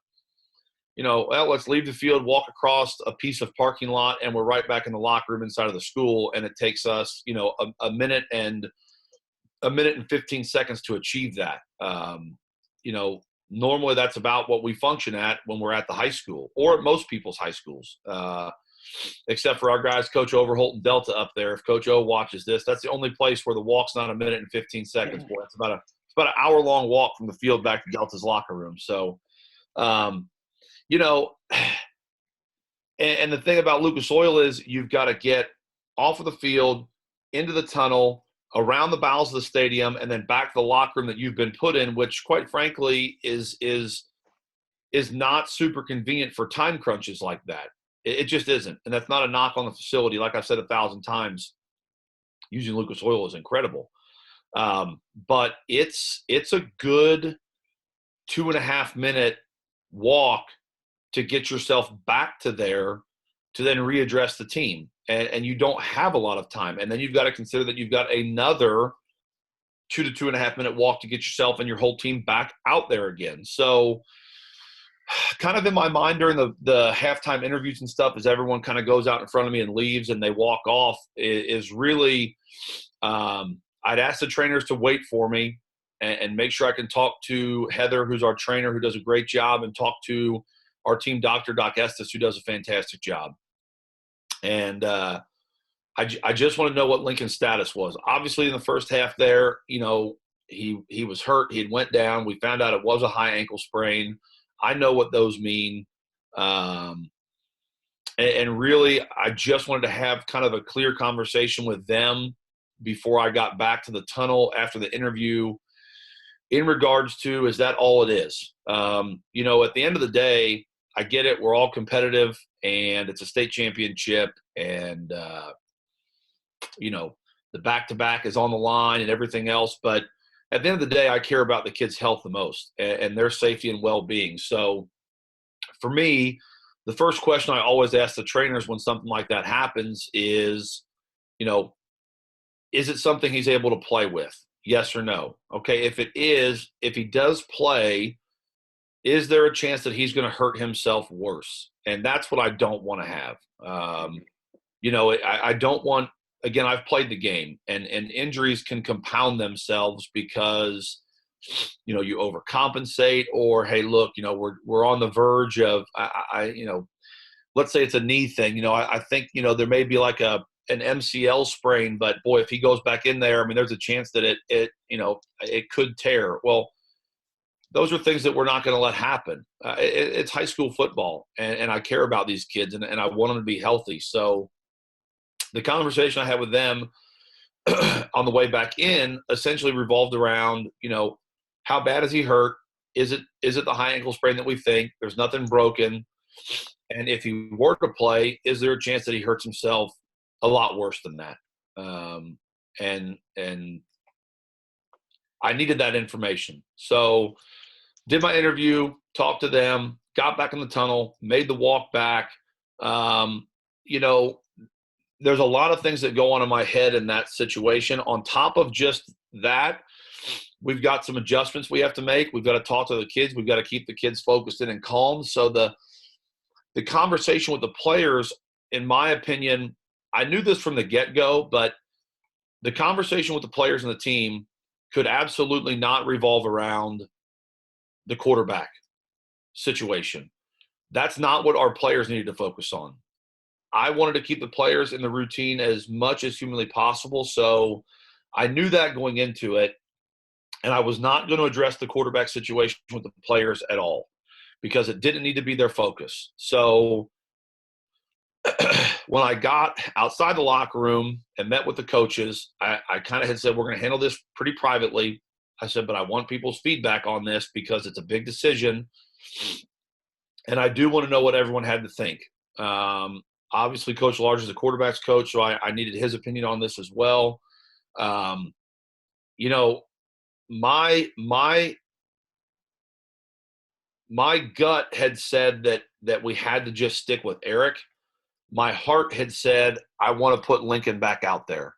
let's leave the field, walk across a piece of parking lot, and we're right back in the locker room inside of the school, and it takes us a minute and 15 seconds to achieve that. Normally that's about what we function at when we're at the high school, or at most people's high schools, except for our guys, Coach Overholt and Delta up there. If Coach O watches this, that's the only place where the walk's not a minute and 15 seconds. Boy, it's about an hour-long walk from the field back to Delta's locker room. So, you know, and the thing about Lucas Oil is you've got to get off of the field, into the tunnel, around the bowels of the stadium, and then back to the locker room that you've been put in, which quite frankly is not super convenient for time crunches like that. It just isn't. And that's not a knock on the facility. Like I've said 1,000 times, using Lucas Oil is incredible. But it's a good 2.5 minute walk to get yourself back to there to then readdress the team. And you don't have a lot of time. And then you've got to consider that you've got another 2 to 2.5 minute walk to get yourself and your whole team back out there again. So kind of in my mind during the halftime interviews and stuff, as everyone kind of goes out in front of me and leaves and they walk off, is really I'd ask the trainers to wait for me and make sure I can talk to Heather, who's our trainer, who does a great job, and talk to our team doctor, Doc Estes, who does a fantastic job. And I just want to know what Lincoln's status was. Obviously, in the first half there, he was hurt. He had went down. We found out it was a high ankle sprain. I know what those mean. Um, and really, I just wanted to have kind of a clear conversation with them before I got back to the tunnel after the interview in regards to, is that all it is? At the end of the day, I get it. We're all competitive, and it's a state championship, and the back-to-back is on the line and everything else. But at the end of the day, I care about the kids' health the most and their safety and well-being. So for me, the first question I always ask the trainers when something like that happens is, is it something he's able to play with? Yes or no? Okay, if he does play, is there a chance that he's going to hurt himself worse? And that's what I don't want to have. I don't want, again, I've played the game, and injuries can compound themselves because, you overcompensate, or, hey, look, we're on the verge of, let's say it's a knee thing. I think, there may be like an MCL sprain, but boy, if he goes back in there, I mean, there's a chance that it could tear. Well, those are things that we're not going to let happen. It's high school football, and I care about these kids, and I want them to be healthy. So the conversation I had with them on the way back in essentially revolved around, how bad is he hurt? Is it the high ankle sprain that we think? There's nothing broken. And if he were to play, is there a chance that he hurts himself a lot worse than that? And I needed that information. So did my interview, talked to them, got back in the tunnel, made the walk back. There's a lot of things that go on in my head in that situation. On top of just that, we've got some adjustments we have to make. We've got to talk to the kids. We've got to keep the kids focused in and calm. So the conversation with the players, in my opinion, I knew this from the get-go, but the conversation with the players and the team could absolutely not revolve around the quarterback situation. That's not what our players needed to focus on. I wanted to keep the players in the routine as much as humanly possible, so I knew that going into it, and I was not going to address the quarterback situation with the players at all because it didn't need to be their focus. So when I got outside the locker room and met with the coaches, I kind of had said, we're going to handle this pretty privately. I said, but I want people's feedback on this because it's a big decision, and I do want to know what everyone had to think. Obviously, Coach Large is the quarterback's coach, so I needed his opinion on this as well. My gut had said that we had to just stick with Eric. My heart had said I want to put Lincoln back out there.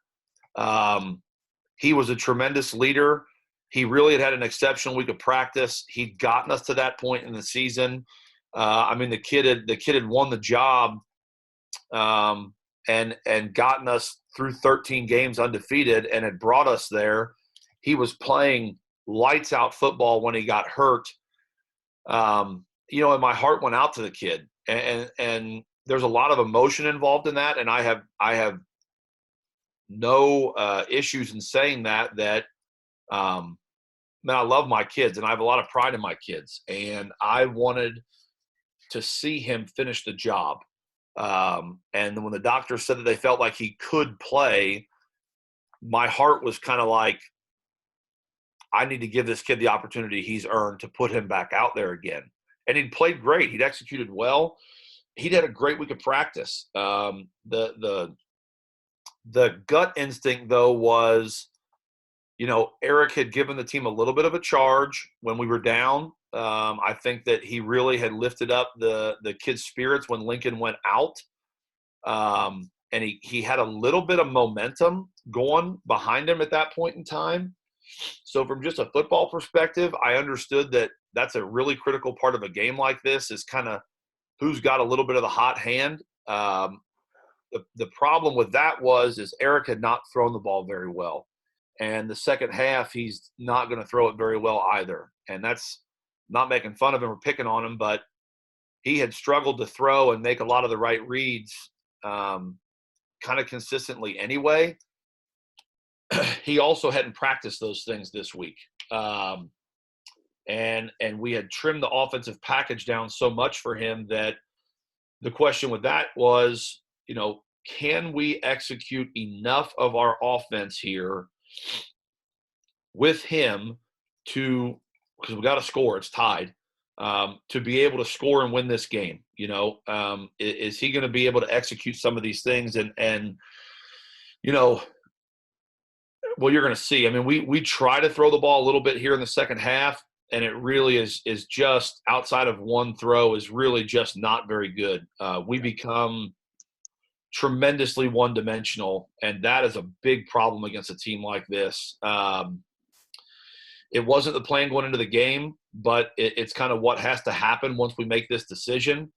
He was a tremendous leader. He really had an exceptional week of practice. He'd gotten us to that point in the season. The kid had won the job and gotten us through 13 games undefeated and had brought us there. He was playing lights out football when he got hurt. And my heart went out to the kid, and there's a lot of emotion involved in that. And I have no issues in saying that, man, I love my kids and I have a lot of pride in my kids, and I wanted to see him finish the job. And then when the doctor said that they felt like he could play, my heart was kind of like, I need to give this kid the opportunity he's earned to put him back out there again. And he'd played great. He'd executed well. He'd had a great week of practice. The gut instinct, though, was, Eric had given the team a little bit of a charge when we were down. I think that he really had lifted up the kids' spirits when Lincoln went out. And he had a little bit of momentum going behind him at that point in time. So from just a football perspective, I understood that that's a really critical part of a game like this, is kind of who's got a little bit of the hot hand. The problem with that is Eric had not thrown the ball very well. And the second half, he's not going to throw it very well either. And that's not making fun of him or picking on him, but he had struggled to throw and make a lot of the right reads kind of consistently anyway. He also hadn't practiced those things this week. And we had trimmed the offensive package down so much for him that the question with that was, can we execute enough of our offense here with him because we got to score, it's tied, to be able to score and win this game. Is he going to be able to execute some of these things? And well, you're going to see. I mean, we try to throw the ball a little bit here in the second half, and it really is just outside of one throw is really just not very good. We become tremendously one-dimensional, and that is a big problem against a team like this. It wasn't the plan going into the game, but it's kind of what has to happen once we make this decision.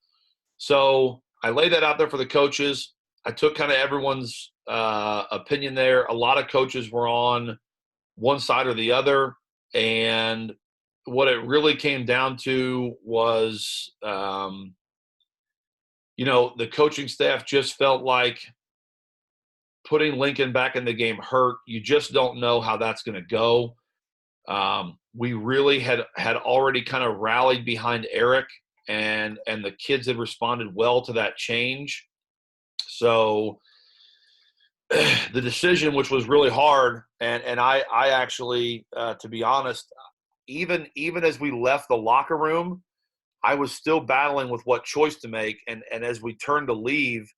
So I laid that out there for the coaches. I took kind of everyone's opinion there. A lot of coaches were on one side or the other, and what it really came down to was, the coaching staff just felt like putting Lincoln back in the game hurt. You just don't know how that's going to go. We really had already kind of rallied behind Eric, and the kids had responded well to that change. So the decision, which was really hard, and I actually, to be honest, even as we left the locker room, I was still battling with what choice to make. And as we turned to leave,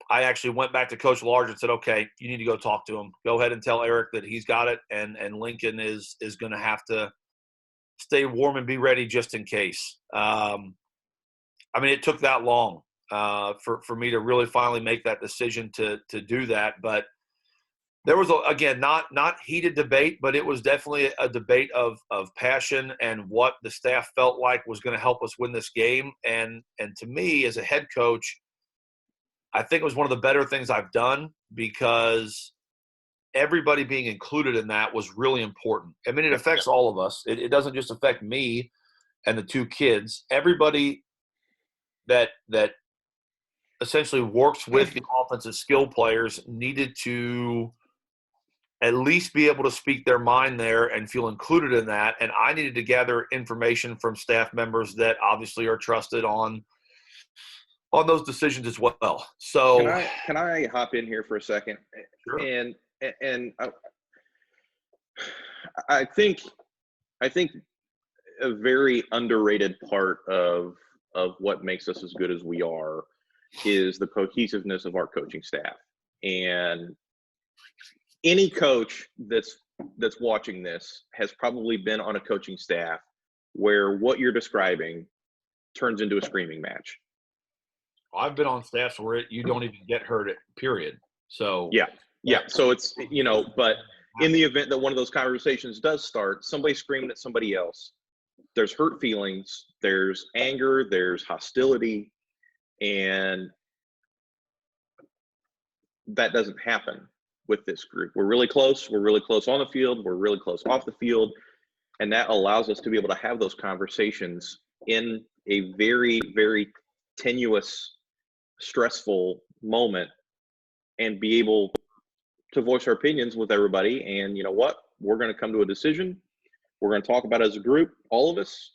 I actually went back to Coach Large and said, okay, you need to go talk to him. Go ahead and tell Eric that he's got it, and Lincoln is going to have to stay warm and be ready just in case. It took that long for me to really finally make that decision to do that. But there was, again, not heated debate, but it was definitely a debate of passion and what the staff felt like was going to help us win this game. And to me, as a head coach, I think it was one of the better things I've done, because everybody being included in that was really important. I mean, it affects all of us. It doesn't just affect me and the two kids. Everybody that essentially works with the offensive skill players needed to at least be able to speak their mind there and feel included in that. And I needed to gather information from staff members that obviously are trusted on those decisions as well. So can I hop in here for a second? Sure. And I think a very underrated part of what makes us as good as we are is the cohesiveness of our coaching staff. And any coach that's watching this has probably been on a coaching staff where what you're describing turns into a screaming match. I've been on staffs where you don't even get hurt, period. So yeah. So it's, but in the event that one of those conversations does start, somebody screaming at somebody else, there's hurt feelings, there's anger, there's hostility, and that doesn't happen with this group. We're really close. We're really close on the field. We're really close off the field. And that allows us to be able to have those conversations in a very, very tenuous, stressful moment and be able to voice our opinions with everybody. And you know what? We're going to come to a decision. We're going to talk about it as a group, all of us.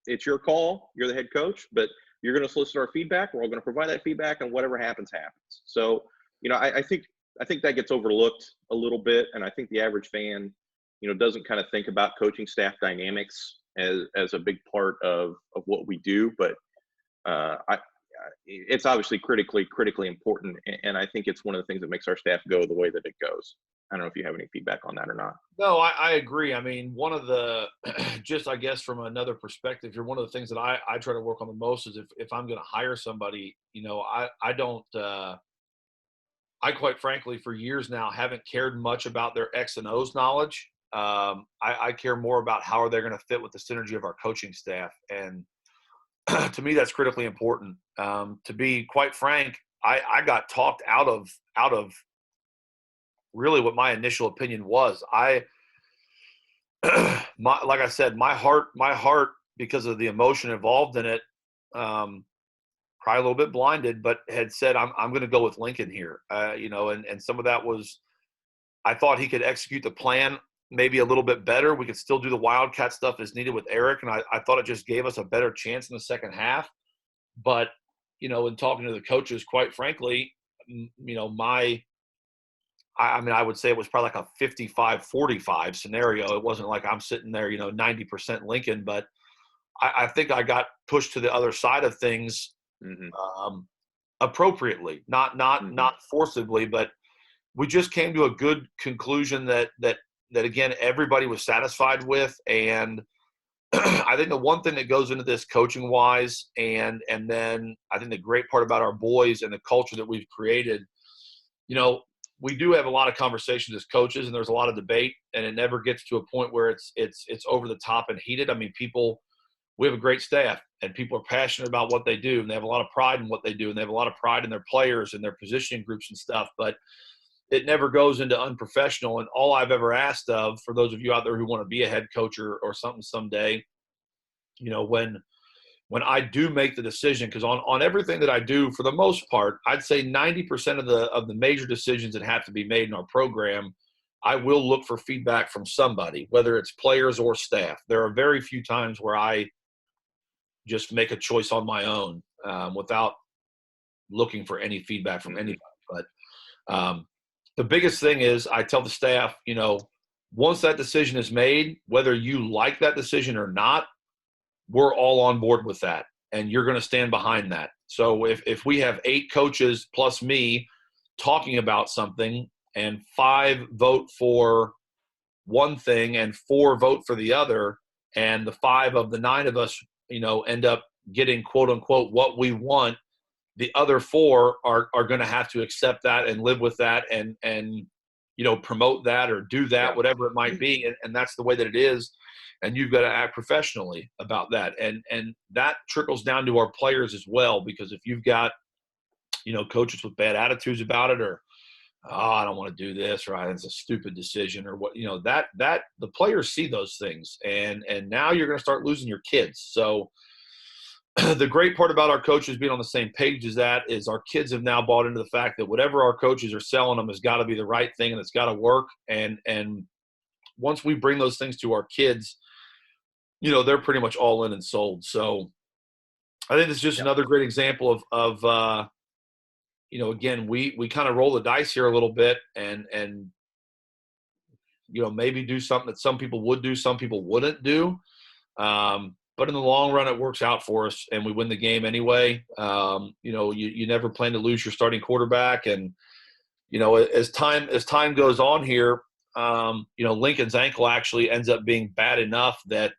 It's your call. You're the head coach, but you're going to solicit our feedback. We're all going to provide that feedback, and whatever happens, happens. So, I think that gets overlooked a little bit. And I think the average fan, doesn't kind of think about coaching staff dynamics as a big part of what we do. But it's obviously critically important. And I think it's one of the things that makes our staff go the way that it goes. I don't know if you have any feedback on that or not. No, I agree. I mean, one of the, just I guess from another perspective here, one of the things that I try to work on the most is if I'm going to hire somebody, I don't, I quite frankly, for years now, haven't cared much about their X and O's knowledge. I care more about how are they going to fit with the synergy of our coaching staff. And to me, that's critically important. To be quite frank, I got talked out of really what my initial opinion was. Like I said, my heart, because of the emotion involved in it, probably a little bit blinded, but had said, I'm going to go with Lincoln here. And some of that was, I thought he could execute the plan maybe a little bit better. We could still do the Wildcat stuff as needed with Eric, and I thought it just gave us a better chance in the second half. But, in talking to the coaches, quite frankly, I would say it was probably like a 55-45 scenario. It wasn't like I'm sitting there, 90% Lincoln, but I think I got pushed to the other side of things appropriately, not forcibly, but we just came to a good conclusion that again, everybody was satisfied with. And I think the one thing that goes into this coaching wise, and then I think the great part about our boys and the culture that we've created, we do have a lot of conversations as coaches, and there's a lot of debate, and it never gets to a point where it's over the top and heated. I mean, we have a great staff, and people are passionate about what they do, and they have a lot of pride in what they do, and they have a lot of pride in their players and their positioning groups and stuff, but it never goes into unprofessional. And all I've ever asked of, for those of you out there who want to be a head coach or something someday, when I do make the decision, because on everything that I do, for the most part, I'd say 90% of the major decisions that have to be made in our program, I will look for feedback from somebody, whether it's players or staff. There are very few times where I just make a choice on my own without looking for any feedback from anybody. But the biggest thing is I tell the staff, once that decision is made, whether you like that decision or not, we're all on board with that, and you're going to stand behind that. So if we have 8 coaches plus me talking about something, and 5 vote for one thing and 4 vote for the other, and the 5 of the 9 of us, end up getting quote unquote what we want, the other 4 are going to have to accept that and live with that and promote that or do that, whatever it might be. And that's the way that it is. And you've got to act professionally about that. And that trickles down to our players as well, because if you've got, coaches with bad attitudes about it, or, I don't want to do this, or it's a stupid decision, or what, that the players see those things. And now you're going to start losing your kids. So the great part about our coaches being on the same page as that is our kids have now bought into the fact that whatever our coaches are selling them has got to be the right thing, and it's got to work. And once we bring those things to our kids, they're pretty much all in and sold. So I think it's just another great example of again, we kind of roll the dice here a little bit and maybe do something that some people would do, some people wouldn't do. But in the long run, it works out for us, and we win the game anyway. You never plan to lose your starting quarterback, and as time goes on here, Lincoln's ankle actually ends up being bad enough that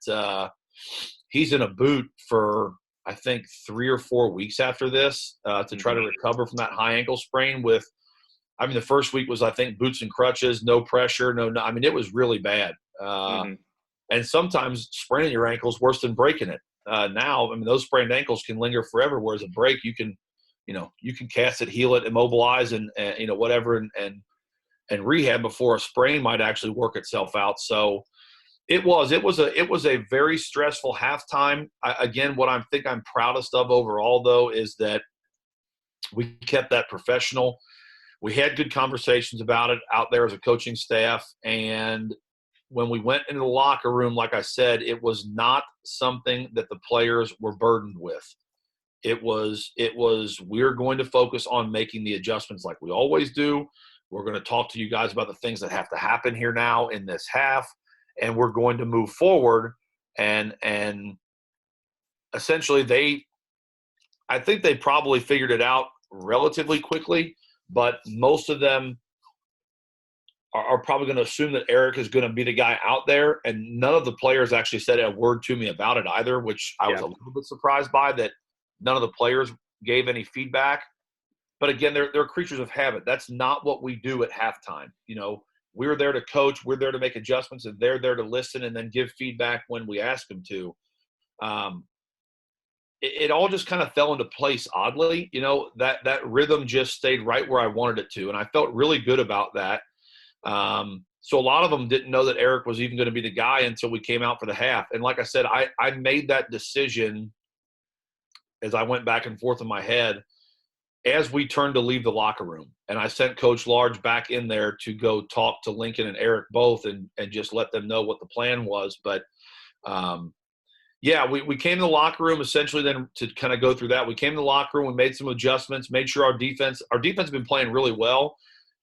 he's in a boot for I think 3 or 4 weeks after this to try to recover from that high ankle sprain. The first week was I think boots and crutches, no pressure, no. I mean, it was really bad. And sometimes spraining your ankle is worse than breaking it. Now, those sprained ankles can linger forever, whereas a break, you can cast it, heal it, immobilize, and whatever, and rehab before a sprain might actually work itself out. So it was a very stressful halftime. Again, what I'm proudest of overall, though, is that we kept that professional. We had good conversations about it out there as a coaching staff, and when we went into the locker room, like I said, it was not something that the players were burdened with. It was we're going to focus on making the adjustments like we always do. We're going to talk to you guys about the things that have to happen here now in this half, and we're going to move forward. And essentially I think they probably figured it out relatively quickly, but most of them are probably going to assume that Eric is going to be the guy out there, and none of the players actually said a word to me about it either, which I was a little bit surprised by, that none of the players gave any feedback. But again, they're creatures of habit. That's not what we do at halftime. We're there to coach, we're there to make adjustments, and they're there to listen and then give feedback when we ask them to. It all just kind of fell into place oddly. That rhythm just stayed right where I wanted it to, and I felt really good about that. So a lot of them didn't know that Eric was even going to be the guy until we came out for the half. And like I said, I made that decision as I went back and forth in my head as we turned to leave the locker room. And I sent Coach Large back in there to go talk to Lincoln and Eric both and just let them know what the plan was. But, we came to the locker room essentially then to kind of go through that. We came to the locker room, we made some adjustments, made sure our defense has been playing really well.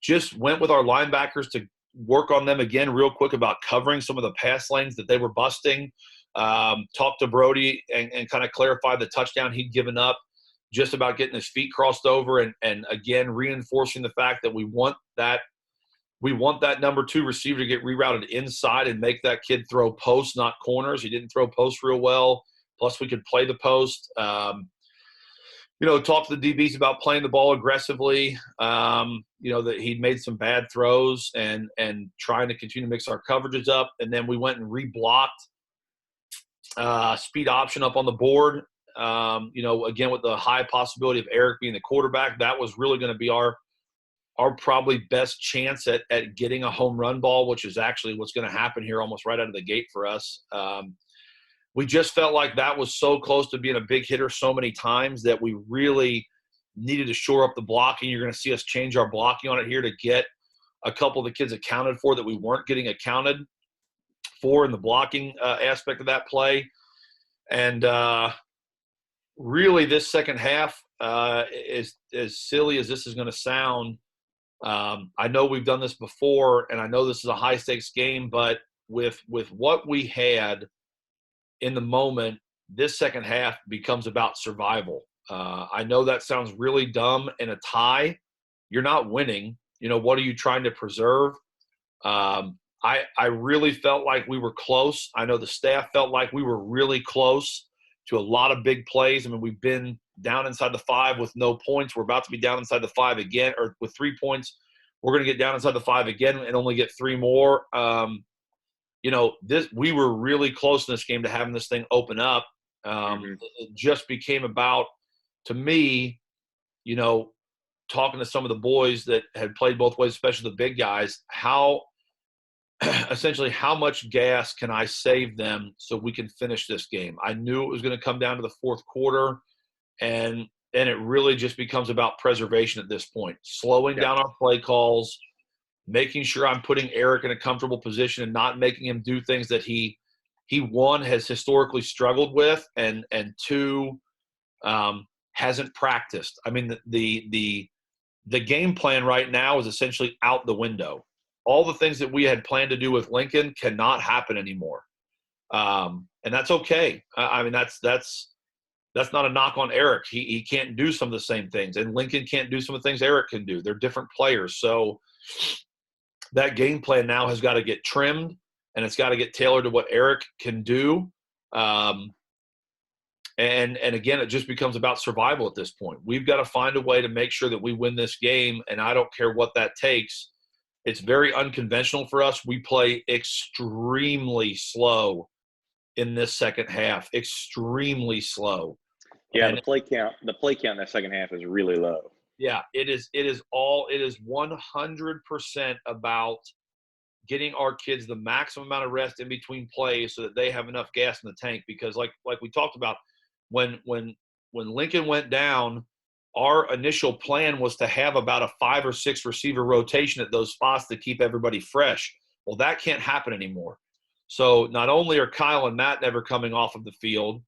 Just went with our linebackers to work on them again real quick about covering some of the pass lanes that they were busting. Talked to Brody and kind of clarified the touchdown he'd given up, just about getting his feet crossed over and again reinforcing the fact that we want that number 2 receiver to get rerouted inside and make that kid throw posts, not corners. He didn't throw posts real well. Plus, we could play the post. Talk to the DBs about playing the ball aggressively. That he'd made some bad throws and trying to continue to mix our coverages up. And then we went and reblocked speed option up on the board. Again, with the high possibility of Eric being the quarterback, that was really going to be our probably best chance at getting a home run ball, which is actually what's going to happen here almost right out of the gate for us. We just felt like that was so close to being a big hitter so many times that we really needed to shore up the blocking. You're going to see us change our blocking on it here to get a couple of the kids accounted for that we weren't getting accounted for in the blocking aspect of that play. And really this second half, as silly as this is going to sound, I know we've done this before, and I know this is a high-stakes game, but with what we had in the moment, this second half becomes about survival. I know that sounds really dumb. In a tie, you're not winning. What are you trying to preserve? I really felt like we were close. I know the staff felt like we were really close to a lot of big plays. I mean, we've been down inside the 5 with no points. We're about to be down inside the 5 again, or with 3 points. We're going to get down inside the 5 again and only get 3 more. We were really close in this game to having this thing open up. It just became about, to me, talking to some of the boys that had played both ways, especially the big guys, essentially how much gas can I save them so we can finish this game? I knew it was going to come down to the fourth quarter, and it really just becomes about preservation at this point, slowing down our play calls, making sure I'm putting Eric in a comfortable position and not making him do things that he one, has historically struggled with, and two, hasn't practiced. I mean, the game plan right now is essentially out the window. All the things that we had planned to do with Lincoln cannot happen anymore. And that's okay. I mean, that's not a knock on Eric. He can't do some of the same things, and Lincoln can't do some of the things Eric can do. They're different players. So that game plan now has got to get trimmed, and it's got to get tailored to what Eric can do. And again, it just becomes about survival at this point. We've got to find a way to make sure that we win this game, and I don't care what that takes. It's very unconventional for us. We play extremely slow in this second half, extremely slow. Yeah, and the play count in that second half is really low. Yeah, it is 100% about getting our kids the maximum amount of rest in between plays so that they have enough gas in the tank. Because like we talked about, when Lincoln went down, our initial plan was to have about a 5 or 6 receiver rotation at those spots to keep everybody fresh. Well, that can't happen anymore. So not only are Kyle and Matt never coming off of the field,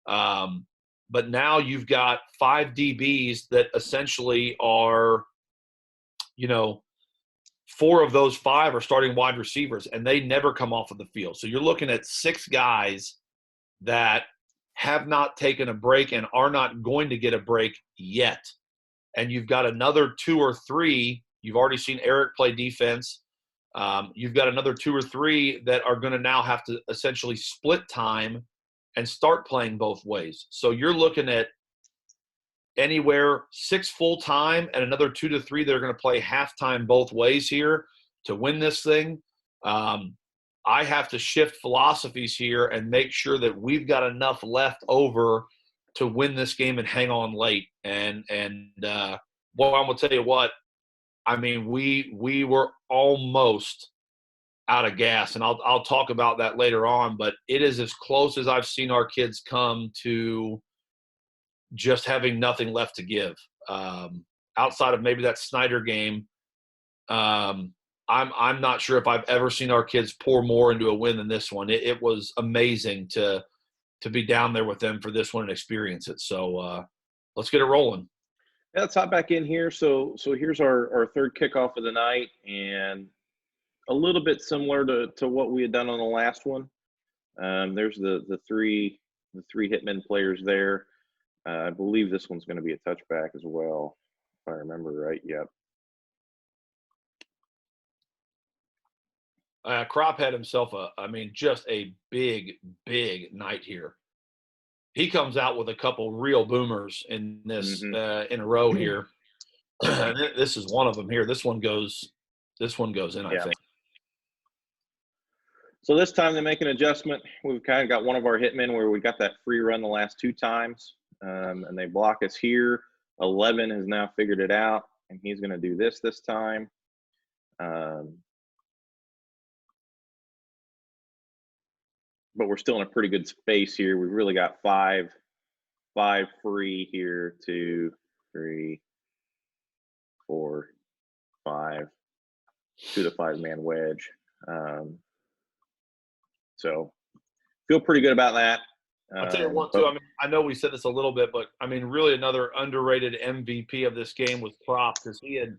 but now you've got 5 DBs that essentially are, 4 of those 5 are starting wide receivers, and they never come off of the field. So you're looking at 6 guys that have not taken a break and are not going to get a break yet. And you've got another 2 or 3. You've already seen Eric play defense. You've got another 2 or 3 that are going to now have to essentially split time and start playing both ways. So you're looking at anywhere 6 full-time and another 2 to 3 that are going to play halftime both ways here to win this thing. I have to shift philosophies here and make sure that we've got enough left over to win this game and hang on late. And I'm going to tell you what, I mean, we were almost out of gas, and I'll talk about that later on, but it is as close as I've seen our kids come to just having nothing left to give. Outside of maybe that Snyder game, I'm not sure if I've ever seen our kids pour more into a win than this one. It was amazing to be down there with them for this one and experience it. So let's get it rolling. Yeah, let's hop back in here. So here's our third kickoff of the night, and a little bit similar to what we had done on the last one. There's the three hitmen players there. I believe this one's going to be a touchback as well, if I remember right. Yep. Crop had himself just a big night here. He comes out with a couple real boomers in this in a row here. This is one of them here. This one goes in, I think. So this time they make an adjustment. We've kind of got one of our hitmen where we got that free run the last two times, and they block us here. 11 has now figured it out, and he's going to do this time. But we're still in a pretty good space here. We've really got five free here. 2, 3, 4, 5. 2 to 5 man wedge. So feel pretty good about that. I'll tell you what, too. I mean, I know we said this a little bit, but I mean, really another underrated MVP of this game was Prop, because he had,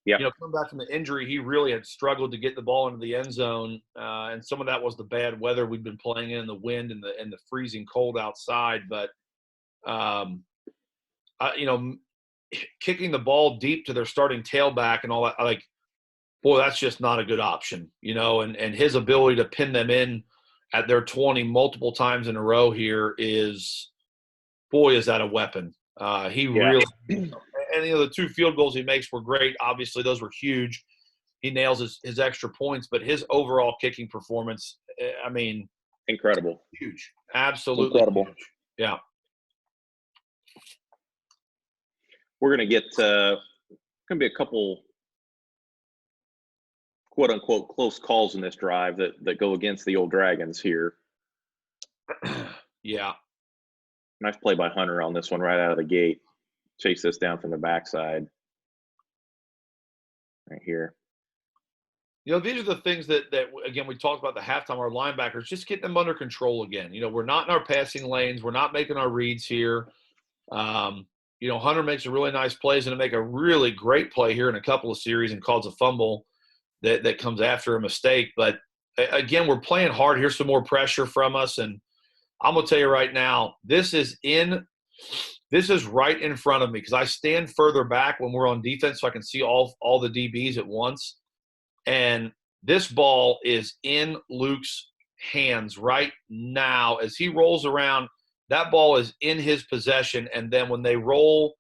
come back from the injury, he really had struggled to get the ball into the end zone, and some of that was the bad weather we've been playing in, the wind and the freezing cold outside. But, kicking the ball deep to their starting tailback and all that, like, boy, that's just not a good option, and his ability to pin them in at their 20 multiple times in a row here is that a weapon. He really – and, the 2 field goals he makes were great. Obviously, those were huge. He nails his extra points, but his overall kicking performance, I mean – incredible. Huge. Absolutely incredible. Huge. Yeah. We're going to get going to be a couple – quote-unquote close calls in this drive that go against the old Dragons here. Yeah. Nice play by Hunter on this one right out of the gate. Chase this down from the backside. Right here. These are the things that again, we talked about the halftime, our linebackers, just getting them under control again. We're not in our passing lanes. We're not making our reads here. Hunter makes a really nice play. He's going to make a really great play here in a couple of series and calls a fumble that comes after a mistake. But again, we're playing hard. Here's some more pressure from us. And I'm going to tell you right now, this is right in front of me, because I stand further back when we're on defense so I can see all the DBs at once. And this ball is in Luke's hands right now. As he rolls around, that ball is in his possession. And then when they roll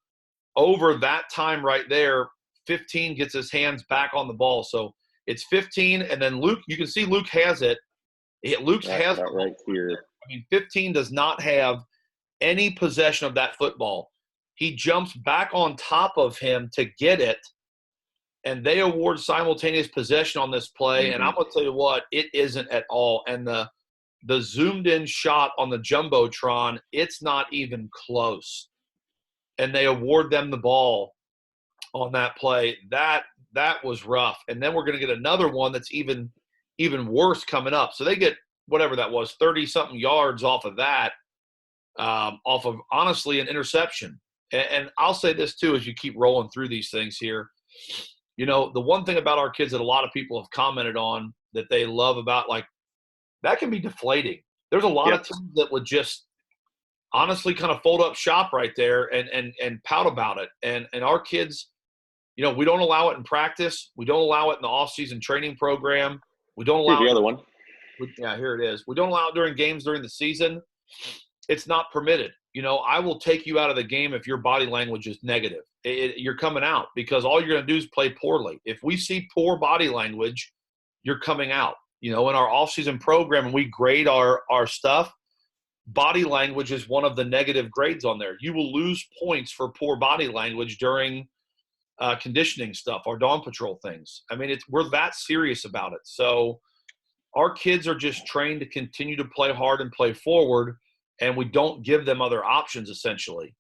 over that time right there, 15 gets his hands back on the ball. So it's 15, and then Luke, you can see Luke has it. Luke has it right here. I mean, 15 does not have any possession of that football. He jumps back on top of him to get it, and they award simultaneous possession on this play. And I'm going to tell you what, it isn't at all. And the zoomed-in shot on the Jumbotron, it's not even close. And they award them the ball on that play. That was rough. And then we're going to get another one that's even worse coming up. So they get whatever that was, 30-something yards off of that, off of, honestly, an interception. And I'll say this, too, as you keep rolling through these things here. The one thing about our kids that a lot of people have commented on that they love about, like, that can be deflating. There's a lot of teams that would just honestly kind of fold up shop right there and pout about it. And our kids – we don't allow it in practice. We don't allow it in the off-season training program. We don't allow Here's the other one. Here it is. We don't allow it during games during the season. It's not permitted. I will take you out of the game if your body language is negative. You're coming out, because all you're going to do is play poorly. If we see poor body language, you're coming out. In our off-season program, and we grade our stuff, body language is one of the negative grades on there. You will lose points for poor body language during conditioning stuff, our dawn patrol things. I mean, we're that serious about it. So our kids are just trained to continue to play hard and play forward, and we don't give them other options, essentially.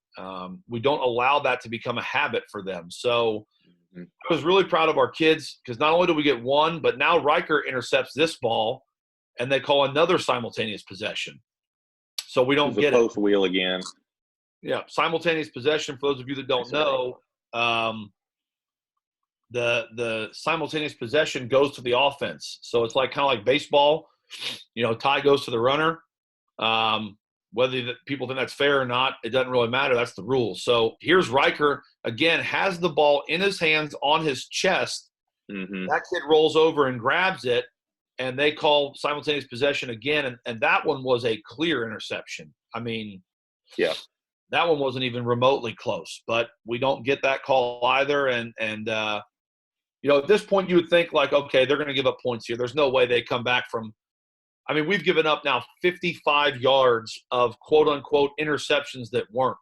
We don't allow that to become a habit for them. So Mhm. I was really proud of our kids because not only do we get one, but now Riker intercepts this ball, and they call another simultaneous possession. So we don't It's a get it. post wheel again. Yeah, simultaneous possession, for those of you that don't know, the simultaneous possession goes to the offense. So it's like kind of like baseball. Tie goes to the runner. Whether people think that's fair or not, it doesn't really matter. That's the rule. So here's Riker, again, has the ball in his hands on his chest. Mm-hmm. That kid rolls over and grabs it, and they call simultaneous possession again. And that one was a clear interception. I mean, yeah, that one wasn't even remotely close, but we don't get that call either. And at this point you would think like, okay, they're going to give up points here. There's no way they come back from – I mean, we've given up now 55 yards of quote-unquote interceptions that weren't.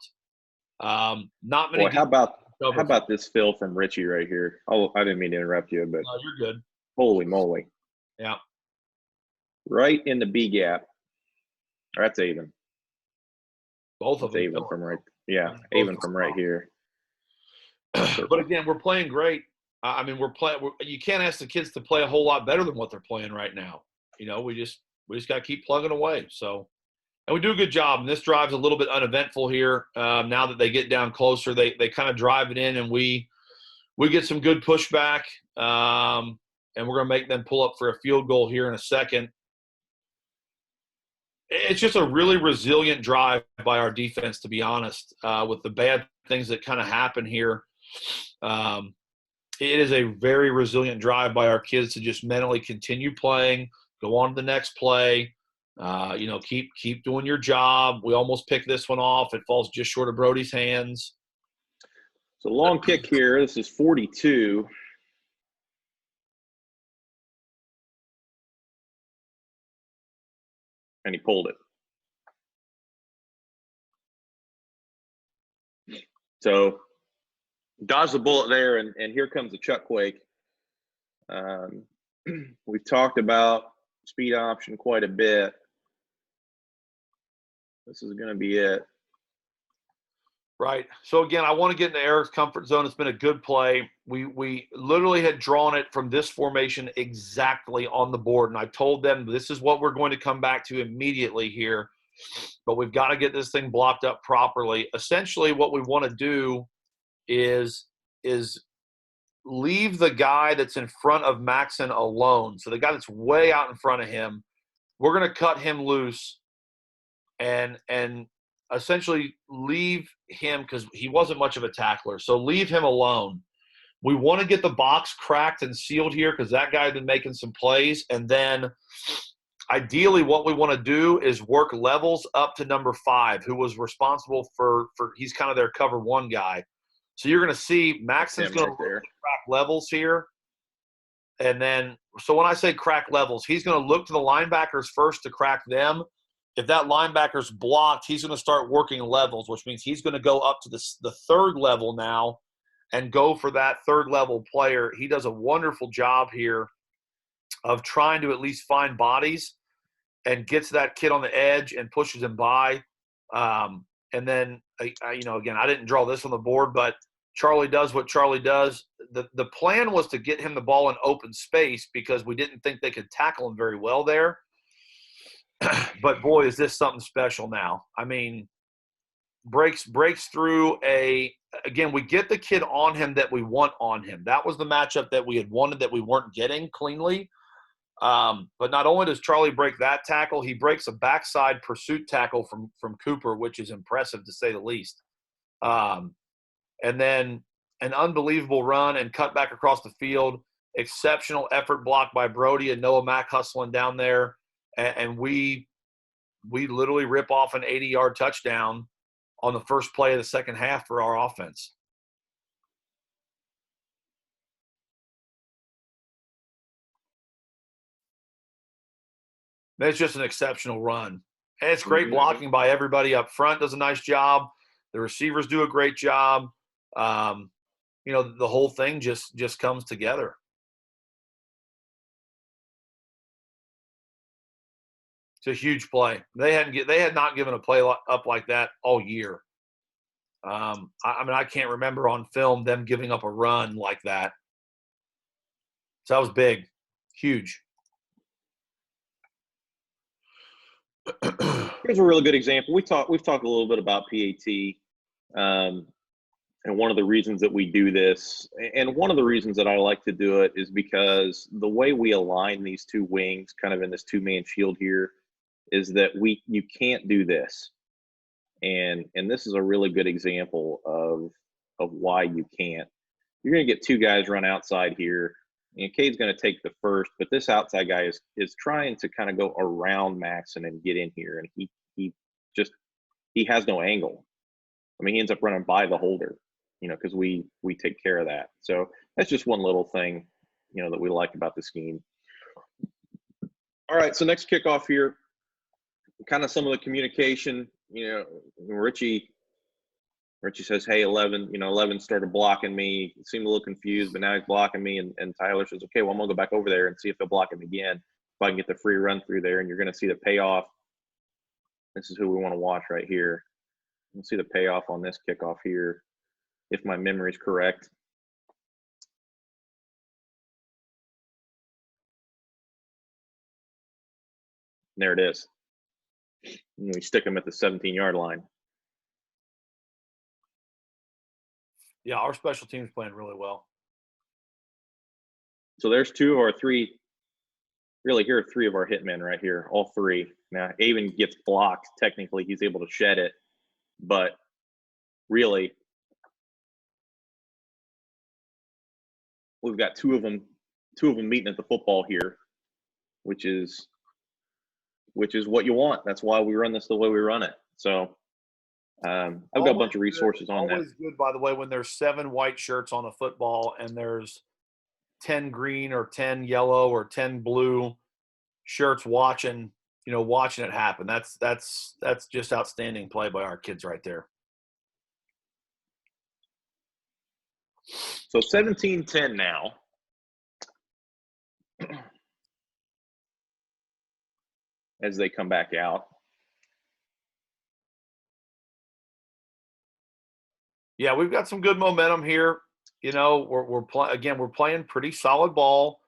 Not many. Boy, how about this fill from Richie right here? Oh, I didn't mean to interrupt you, but No, you're good. holy moly. Yeah. Right in the B gap. That's even. Both of them. Even from right. Yeah, Both even from right here. But again, we're playing great. I mean, you can't ask the kids to play a whole lot better than what they're playing right now. We just got to keep plugging away. So, and we do a good job. And this drive's a little bit uneventful here. Now that they get down closer, they kind of drive it in, and we get some good pushback. And we're going to make them pull up for a field goal here in a second. It's just a really resilient drive by our defense, to be honest, with the bad things that kind of happen here. It is a very resilient drive by our kids to just mentally continue playing, go on to the next play, keep doing your job. We almost picked this one off. It falls just short of Brody's hands. So long kick here. This is 42. And he pulled it. So dodged the bullet there, and here comes the Chuck Quake. We've talked about speed option quite a bit. This is going to be it. Right. So, again, I want to get into Eric's comfort zone. It's been a good play. We literally had drawn it from this formation exactly on the board, and I told them this is what we're going to come back to immediately here, but we've got to get this thing blocked up properly. Essentially, what we want to do is leave the guy that's in front of Maxon alone. So the guy that's way out in front of him, we're going to cut him loose and essentially leave him because he wasn't much of a tackler. So leave him alone. We want to get the box cracked and sealed here because that guy's been making some plays. And then ideally what we want to do is work levels up to number 5, who was responsible for he's kind of their cover 1 guy. So you're going to see Maxon's going to crack levels here. And then, so when I say crack levels, he's going to look to the linebackers first to crack them. If that linebacker's blocked, he's going to start working levels, which means he's going to go up to the 3rd level now and go for that 3rd level player. He does a wonderful job here of trying to at least find bodies and gets that kid on the edge and pushes him by. And then, again, I didn't draw this on the board, but Charlie does what Charlie does. The plan was to get him the ball in open space because we didn't think they could tackle him very well there. But, boy, is this something special now. I mean, breaks through again, we get the kid on him that we want on him. That was the matchup that we had wanted that we weren't getting cleanly. But not only does Charlie break that tackle, he breaks a backside pursuit tackle from Cooper, which is impressive to say the least. And then an unbelievable run and cut back across the field. Exceptional effort blocked by Brody and Noah Mack hustling down there. And we literally rip off an 80-yard touchdown on the first play of the second half for our offense. It's just an exceptional run. And it's great blocking by everybody up front. Does a nice job. The receivers do a great job. The whole thing just comes together. It's a huge play. They had not given a play up like that all year. I mean, I can't remember on film them giving up a run like that. So that was big, huge. Here's a really good example. We've talked a little bit about PAT, and one of the reasons that we do this, and one of the reasons that I like to do it, is because the way we align these two wings, kind of in this two-man shield here, is that you can't do this, and this is a really good example of why you can't. You're going to get two guys run outside here, and Cade's going to take the first, but this outside guy is trying to kind of go around Maxon and get in here, and he has no angle. I mean, he ends up running by the holder, because we take care of that. So that's just one little thing, that we like about the scheme. All right, so next kickoff here, kind of some of the communication. Richie says, "Hey, 11, 11 started blocking me. He seemed a little confused, but now he's blocking me." And Tyler says, "Okay, well, I'm gonna go back over there and see if they'll block him again, if I can get the free run through there." And you're gonna see the payoff. This is who we want to watch right here. You'll see the payoff on this kickoff here, if my memory is correct. And there it is. And we stick them at the 17-yard line. Yeah, our special teams playing really well. So there's two of our three. Really, here are three of our hitmen right here, all three. Now, Avon gets blocked. Technically, he's able to shed it, but really, we've got two of them meeting at the football here, which is what you want. That's why we run this the way we run it. So I've got a bunch of resources on that. Always good, by the way, when there's 7 white shirts on the football and there's 10 green or 10 yellow or 10 blue shirts watching it happen. That's just outstanding play by our kids right there. So 17-10 now. As they come back out. Yeah, we've got some good momentum here. We're playing pretty solid ball.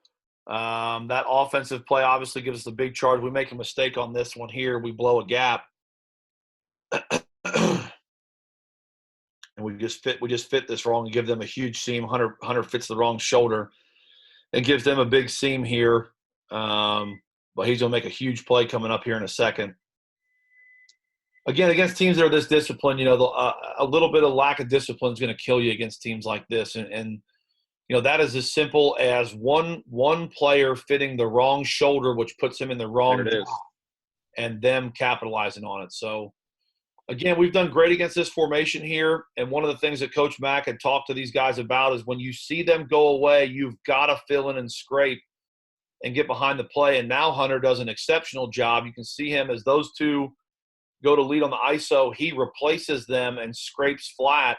That offensive play obviously gives us a big charge. We make a mistake on this one here, we blow a gap, and we just fit this wrong and give them a huge seam. Hunter fits the wrong shoulder and gives them a big seam here. But he's gonna make a huge play coming up here in a second. Again, against teams that are this disciplined, a little bit of lack of discipline is going to kill you against teams like this. And that is as simple as one player fitting the wrong shoulder, which puts him in the wrong job, and them capitalizing on it. So, again, we've done great against this formation here. And one of the things that Coach Mack had talked to these guys about is when you see them go away, you've got to fill in and scrape and get behind the play. And now Hunter does an exceptional job. You can see him as those two go to lead on the ISO, he replaces them and scrapes flat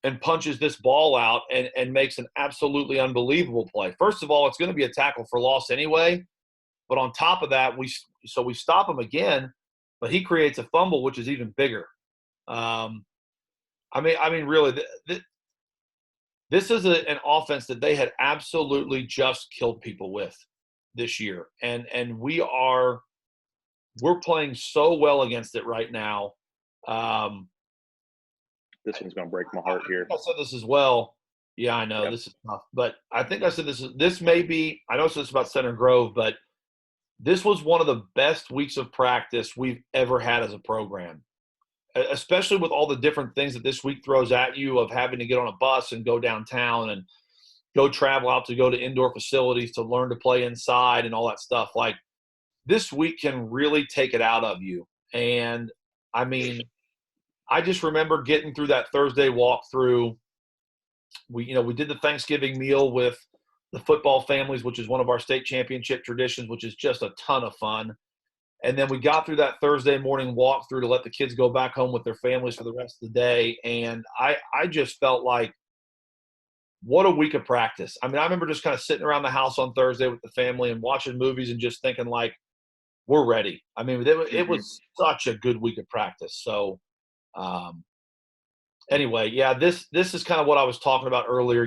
and punches this ball out and makes an absolutely unbelievable play. First of all, it's going to be a tackle for loss anyway. But on top of that, we stop him again, but he creates a fumble, which is even bigger. I mean, really, this is an offense that they had absolutely just killed people with this year. And we're playing so well against it right now. This one's going to break my heart here. I said this as well. Yeah, I know. Yep. This is tough. But I think I said this may be – I know it's about Center Grove, but this was one of the best weeks of practice we've ever had as a program, especially with all the different things that this week throws at you of having to get on a bus and go downtown and go travel out to go to indoor facilities to learn to play inside and all that stuff. Like, this week can really take it out of you. And, I mean, I just remember getting through that Thursday walkthrough. We did the Thanksgiving meal with the football families, which is one of our state championship traditions, which is just a ton of fun. And then we got through that Thursday morning walkthrough to let the kids go back home with their families for the rest of the day. And I just felt like, what a week of practice. I mean, I remember just kind of sitting around the house on Thursday with the family and watching movies and just thinking, like, we're ready. I mean, it was such a good week of practice. So, Anyway, yeah, this is kind of what I was talking about earlier.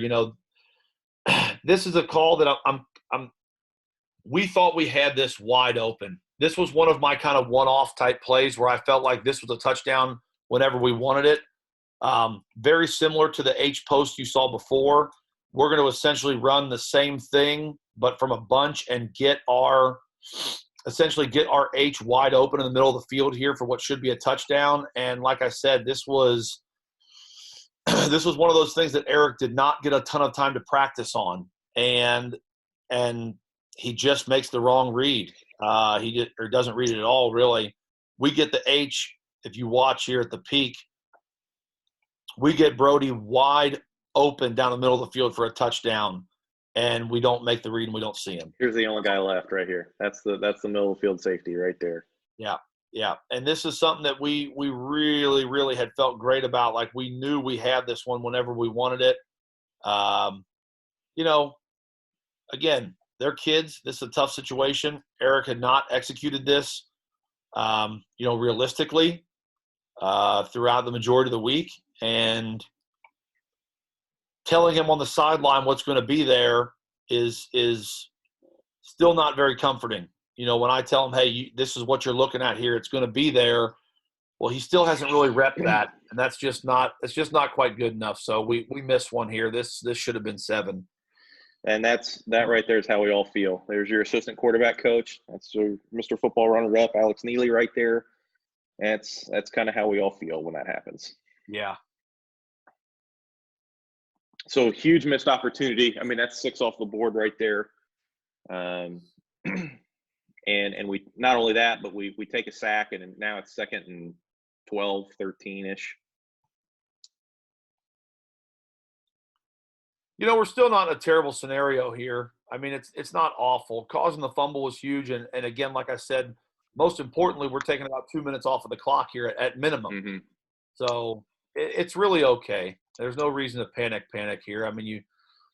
This is a call that I'm we thought we had this wide open. This was one of my kind of one-off type plays where I felt like this was a touchdown whenever we wanted it. Very similar to the H post you saw before. We're going to essentially run the same thing, but from a bunch and essentially get our H wide open in the middle of the field here for what should be a touchdown. And like I said, this was one of those things that Eric did not get a ton of time to practice on, and he just makes the wrong read. He doesn't read it at all, really. We get the H. If you watch here at the peak, we get Brody wide open down the middle of the field for a touchdown, and we don't make the read and we don't see him. Here's the only guy left right here. That's the middle of the field safety right there. Yeah. And this is something that we really, really had felt great about. Like, we knew we had this one whenever we wanted it. Again, they're kids. This is a tough situation. Eric had not executed this, realistically throughout the majority of the week. And telling him on the sideline what's going to be there is still not very comforting. When I tell him, hey, this is what you're looking at here, it's going to be there. Well, he still hasn't really repped that, and that's just not quite good enough. So we missed one here. This should have been 7. And that right there is how we all feel. There's your assistant quarterback coach. That's Mr. Football runner-up, Alex Neely, right there. That's kind of how we all feel when that happens. Yeah. So huge missed opportunity. I mean, that's 6 off the board right there. And we not only that, but we take a sack, and now it's 2nd and 12, 13-ish. We're still not in a terrible scenario here. I mean, it's not awful. Causing the fumble was huge, and again, like I said, most importantly, we're taking about 2 minutes off of the clock here at minimum. Mm-hmm. So it's really okay. There's no reason to panic here. I mean,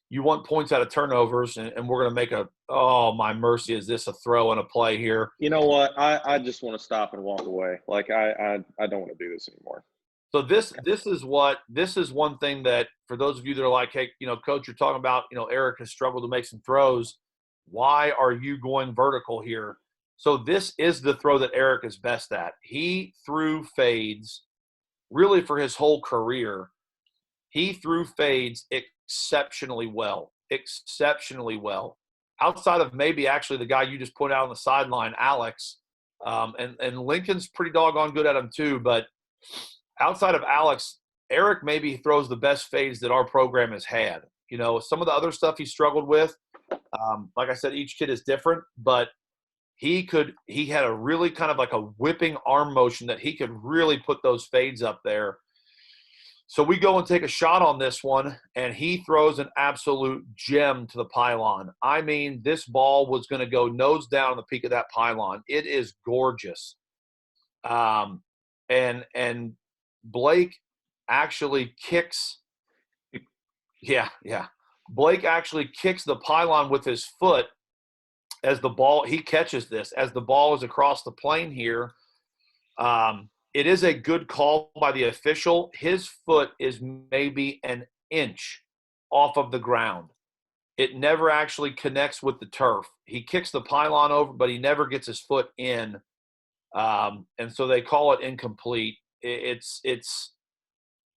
you want points out of turnovers, and we're going to make my mercy, is this a throw and a play here? You know what? I just want to stop and walk away. Like, I don't want to do this anymore. So this is one thing that, for those of you that are like, hey, coach, you're talking about, Eric has struggled to make some throws. Why are you going vertical here? So this is the throw that Eric is best at. He threw fades really for his whole career. He threw fades exceptionally well. Outside of maybe actually the guy you just put out on the sideline, Alex, and Lincoln's pretty doggone good at him too. But outside of Alex, Eric maybe throws the best fades that our program has had. Some of the other stuff he struggled with, like I said, each kid is different, but he had a really kind of like a whipping arm motion that he could really put those fades up there. So we go and take a shot on this one, and he throws an absolute gem to the pylon. I mean, this ball was going to go nose down on the peak of that pylon. It is gorgeous. And Blake actually kicks – yeah. Blake actually kicks the pylon with his foot as the ball – he catches this. As the ball is across the plane here, it is a good call by the official. His foot is maybe an inch off of the ground. It never actually connects with the turf. He kicks the pylon over, but he never gets his foot in. And so they call it incomplete. It's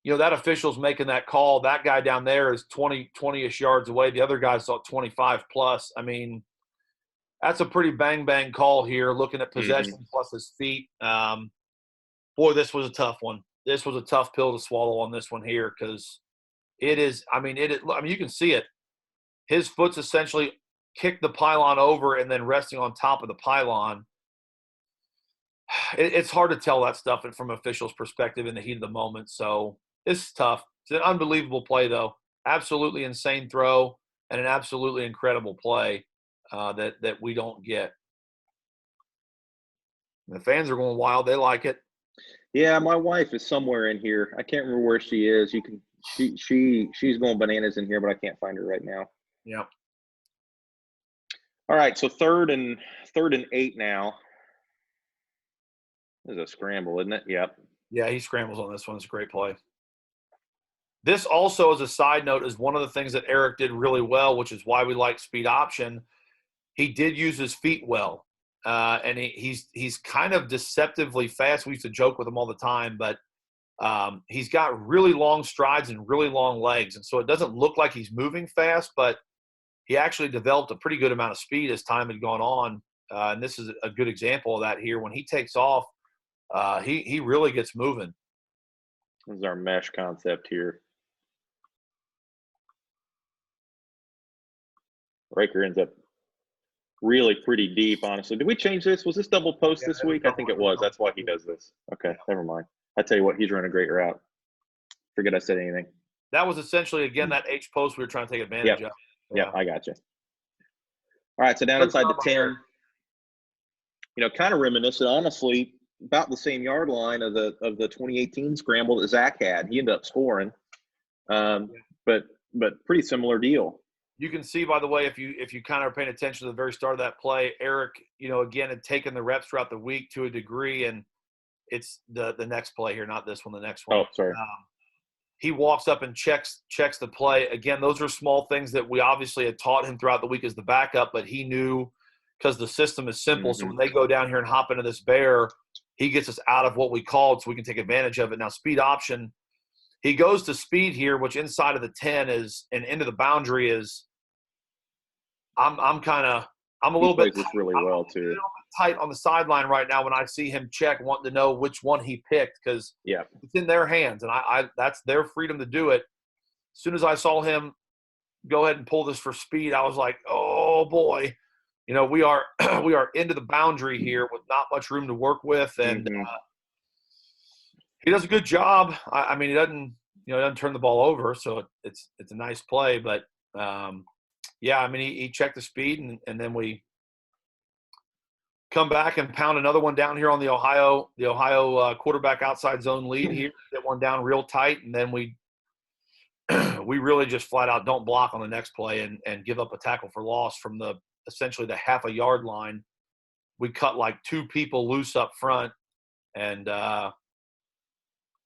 that official's making that call. That guy down there is 20-ish yards away. The other guy's 25 plus. I mean, that's a pretty bang call here, looking at possession plus his feet. Boy, this was a tough one. This was a tough pill to swallow on this one here, because it is. I mean, you can see it. His foot's essentially kicked the pylon over and then resting on top of the pylon. It's hard to tell that stuff from an official's perspective in the heat of the moment. So it's tough. It's an unbelievable play, though. Absolutely insane throw and an absolutely incredible play that we don't get. The fans are going wild. They like it. Yeah, my wife is somewhere in here. I can't remember where she is. She's going bananas in here, but I can't find her right now. Yeah. All right, so third and 8 now. This is a scramble, isn't it? Yep. Yeah, he scrambles on this one. It's a great play. This also, as a side note, is one of the things that Eric did really well, which is why we like speed option. He did use his feet well, and he's kind of deceptively fast. We used to joke with him all the time, but he's got really long strides and really long legs, and so it doesn't look like he's moving fast, but he actually developed a pretty good amount of speed as time had gone on. And this is a good example of that here. When he takes off, he really gets moving. This is our mesh concept here. Riker ends up really pretty deep, honestly. Did we change this? Was this double post this week? I think it was. That's why he does this. Okay, never mind. I tell you what, he's running a great route. Forget I said anything. That was essentially, again, that H post we were trying to take advantage of. Yeah, I got you. All right, so down inside the 10, kind of reminiscent, honestly, about the same yard line of the 2018 scramble that Zach had. He ended up scoring, but pretty similar deal. You can see, by the way, if you kind of are paying attention to the very start of that play, Eric, again, had taken the reps throughout the week to a degree, and it's the next play here, not this one, the next one. Oh, sorry. He walks up and checks the play. Again, those are small things that we obviously had taught him throughout the week as the backup, but he knew because the system is simple. Mm-hmm. So when they go down here and hop into this bear, he gets us out of what we called so we can take advantage of it. Now, speed option, he goes to speed here, which inside of the 10 is and into the boundary is. I'm a little bit this really well too. Tight on the sideline right now when I see him check, wanting to know which one he picked because it's in their hands and I that's their freedom to do it. As soon as I saw him go ahead and pull this for speed, I was like, oh boy, we are into the boundary here with not much room to work with, and he does a good job. I mean, he doesn't turn the ball over, so it's a nice play, but. Yeah, I mean, he checked the speed, and then we come back and pound another one down here on the Ohio quarterback outside zone lead here. Get one down real tight, and then we really just flat out don't block on the next play and give up a tackle for loss from essentially the half a yard line. We cut like two people loose up front and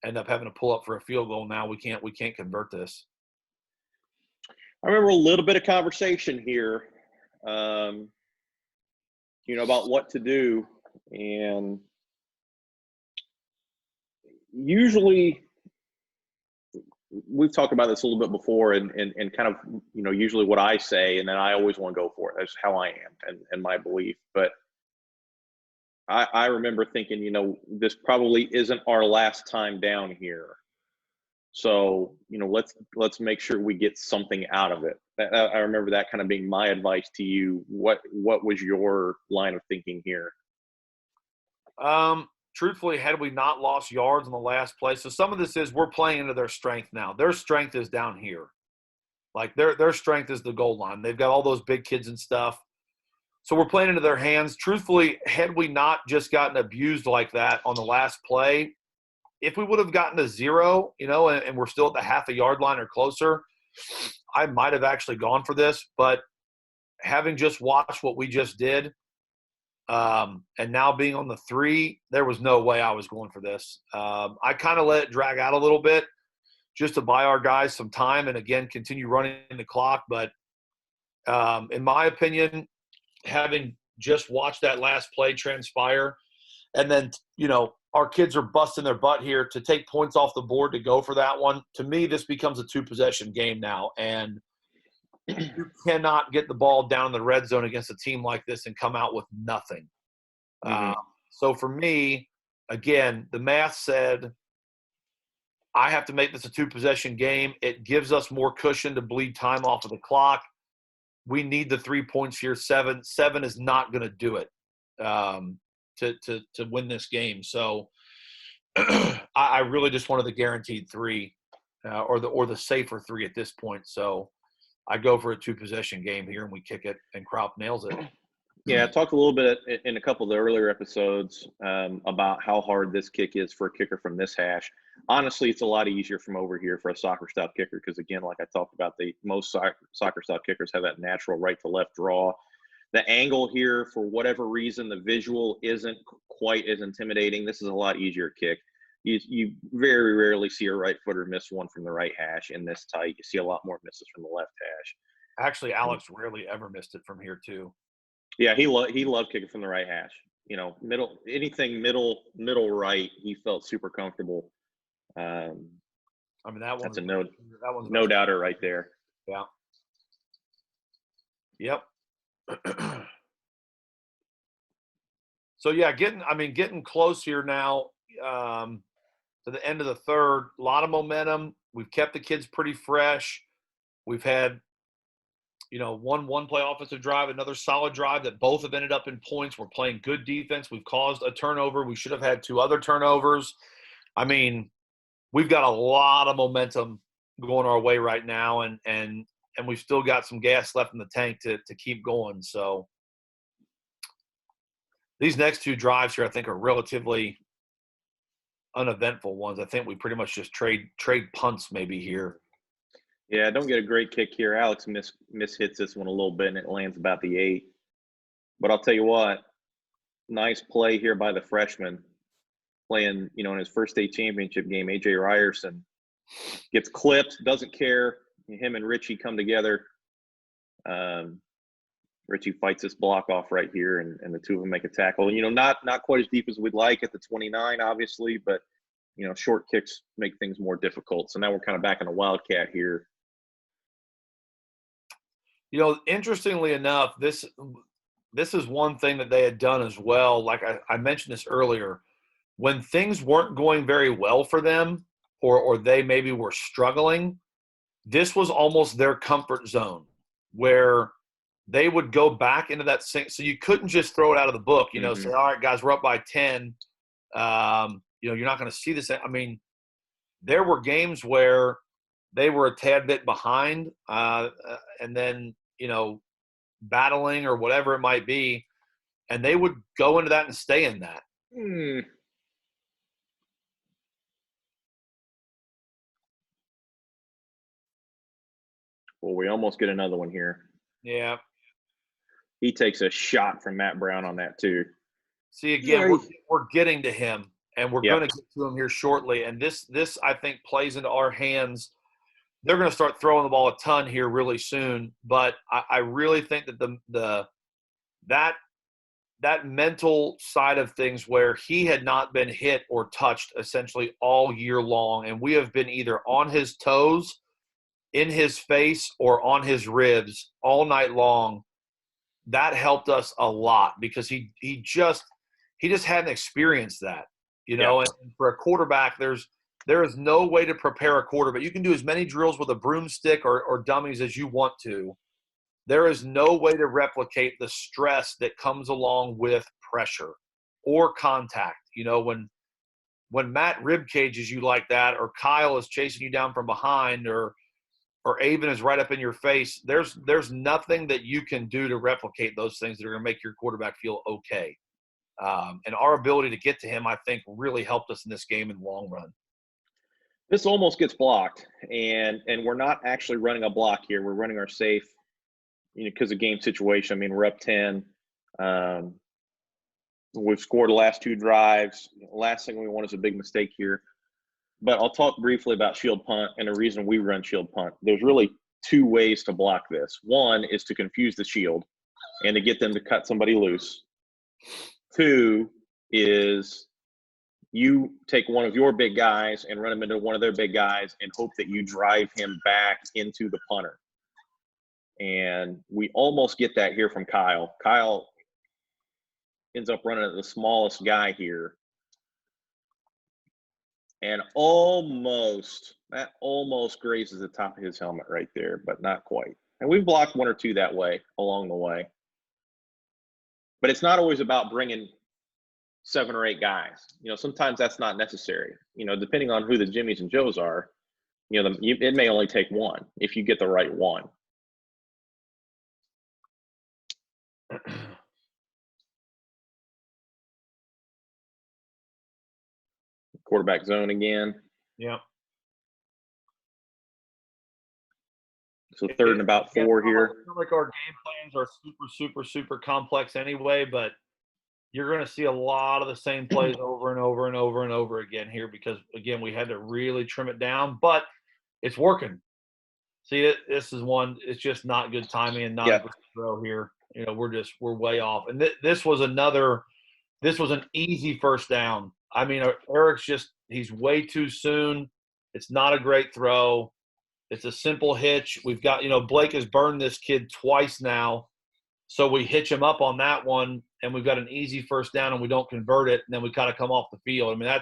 end up having to pull up for a field goal. Now we can't convert this. I remember a little bit of conversation here, about what to do. And usually we've talked about this a little bit before and kind of, usually what I say, and then I always want to go for it. That's how I am and my belief. But I remember thinking, this probably isn't our last time down here. So, let's make sure we get something out of it. I remember that kind of being my advice to you. What was your line of thinking here? Truthfully, had we not lost yards in the last play, so some of this is we're playing into their strength now. Their strength is down here. Like their strength is the goal line. They've got all those big kids and stuff. So we're playing into their hands. Truthfully, had we not just gotten abused like that on the last play, if we would have gotten to 0, and we're still at the half a yard line or closer, I might have actually gone for this. But having just watched what we just did, and now being on the 3, there was no way I was going for this. I kind of let it drag out a little bit just to buy our guys some time and, again, continue running the clock. But in my opinion, having just watched that last play transpire and then, our kids are busting their butt here to take points off the board to go for that one. To me, this becomes a 2-possession game now, and you cannot get the ball down in the red zone against a team like this and come out with nothing. Mm-hmm. So for me, again, the math said I have to make this a 2-possession game. It gives us more cushion to bleed time off of the clock. We need the 3 points here. 7 is not going to do it. To win this game. So I really just wanted the guaranteed 3 or the safer 3 at this point. So I go for a 2-possession game here and we kick it and Crop nails it. Yeah, I talked a little bit in a couple of the earlier episodes about how hard this kick is for a kicker from this hash. Honestly, it's a lot easier from over here for a soccer-style kicker because, again, like I talked about, most soccer-style kickers have that natural right-to-left draw. The angle here, for whatever reason, the visual isn't quite as intimidating. This is a lot easier kick. You very rarely see a right footer miss one from the right hash in this tight. You see a lot more misses from the left hash. Actually, Alex rarely ever missed it from here too. Yeah, he loved kicking from the right hash. Anything middle right, he felt super comfortable. I mean, that That's one's a no about doubter right there. Yeah. Yep. So yeah, getting close here now to the end of the third. A lot of momentum. We've kept the kids pretty fresh. We've had, one play offensive drive, another solid drive that both have ended up in points. We're playing good defense. We've caused a turnover. We should have had 2 other turnovers. I mean, we've got a lot of momentum going our way right now, and we've still got some gas left in the tank to keep going. So these next 2 drives here, I think, are relatively uneventful ones. I think we pretty much just trade punts maybe here. Yeah, don't get a great kick here. Alex hits this one a little bit, and it lands about the 8. But I'll tell you what, nice play here by the freshman playing, in his first state championship game. AJ Ryerson gets clipped, doesn't care. Him and Richie come together. Richie fights this block off right here, and the two of them make a tackle. Not quite as deep as we'd like at the 29, obviously, but short kicks make things more difficult. So now we're kind of back in a wildcat here. Interestingly enough, this is one thing that they had done as well. Like I mentioned this earlier, when things weren't going very well for them, or they maybe were struggling, this was almost their comfort zone where they would go back into that sync. So you couldn't just throw it out of the book, say, all right, guys, we're up by 10. You're not going to see this. I mean, there were games where they were a tad bit behind, and then, battling or whatever it might be, and they would go into that and stay in that. Well, we almost get another one here. Yeah. He takes a shot from Matt Brown on that too. See, again, we're getting to him, and we're going to get to him here shortly. And this I think plays into our hands. They're going to start throwing the ball a ton here really soon, but I really think that that mental side of things, where he had not been hit or touched essentially all year long, and we have been either on his toes, in his face, or on his ribs all night long. That helped us a lot because he just hadn't experienced that, And for a quarterback, there is no way to prepare a quarterback. You can do as many drills with a broomstick or dummies as you want to. There is no way to replicate the stress that comes along with pressure or contact. When Matt rib cages you like that, or Kyle is chasing you down from behind, or Avon is right up in your face, there's nothing that you can do to replicate those things that are going to make your quarterback feel okay. And our ability to get to him, I think, really helped us in this game in the long run. This almost gets blocked, and we're not actually running a block here. We're running our safe, because of game situation. I mean, we're up 10. We've scored the last 2 drives. Last thing we want is a big mistake here. But I'll talk briefly about shield punt and the reason we run shield punt. There's really 2 ways to block this. One is to confuse the shield and to get them to cut somebody loose. 2 is you take one of your big guys and run him into one of their big guys and hope that you drive him back into the punter. And we almost get that here from Kyle. Kyle ends up running at the smallest guy here. And that almost grazes the top of his helmet right there, but not quite. And we've blocked 1 or 2 that way along the way. But it's not always about bringing 7 or 8 guys. Sometimes that's not necessary. Depending on who the Jimmies and Joes are, it may only take 1 if you get the right one. Quarterback zone again. Yeah. So 3rd and about 4 here. Like our game plans are super, super, super complex anyway, but you're going to see a lot of the same plays over and over and over and over again here because, again, we had to really trim it down, but it's working. See, this is one. It's just not good timing and not a great throw here. We're way off. And this was an easy first down. I mean, Eric's he's way too soon. It's not a great throw. It's a simple hitch. We've got, Blake has burned this kid twice now. So we hitch him up on that one, and we've got an easy first down, and we don't convert it, and then we kind of come off the field. I mean,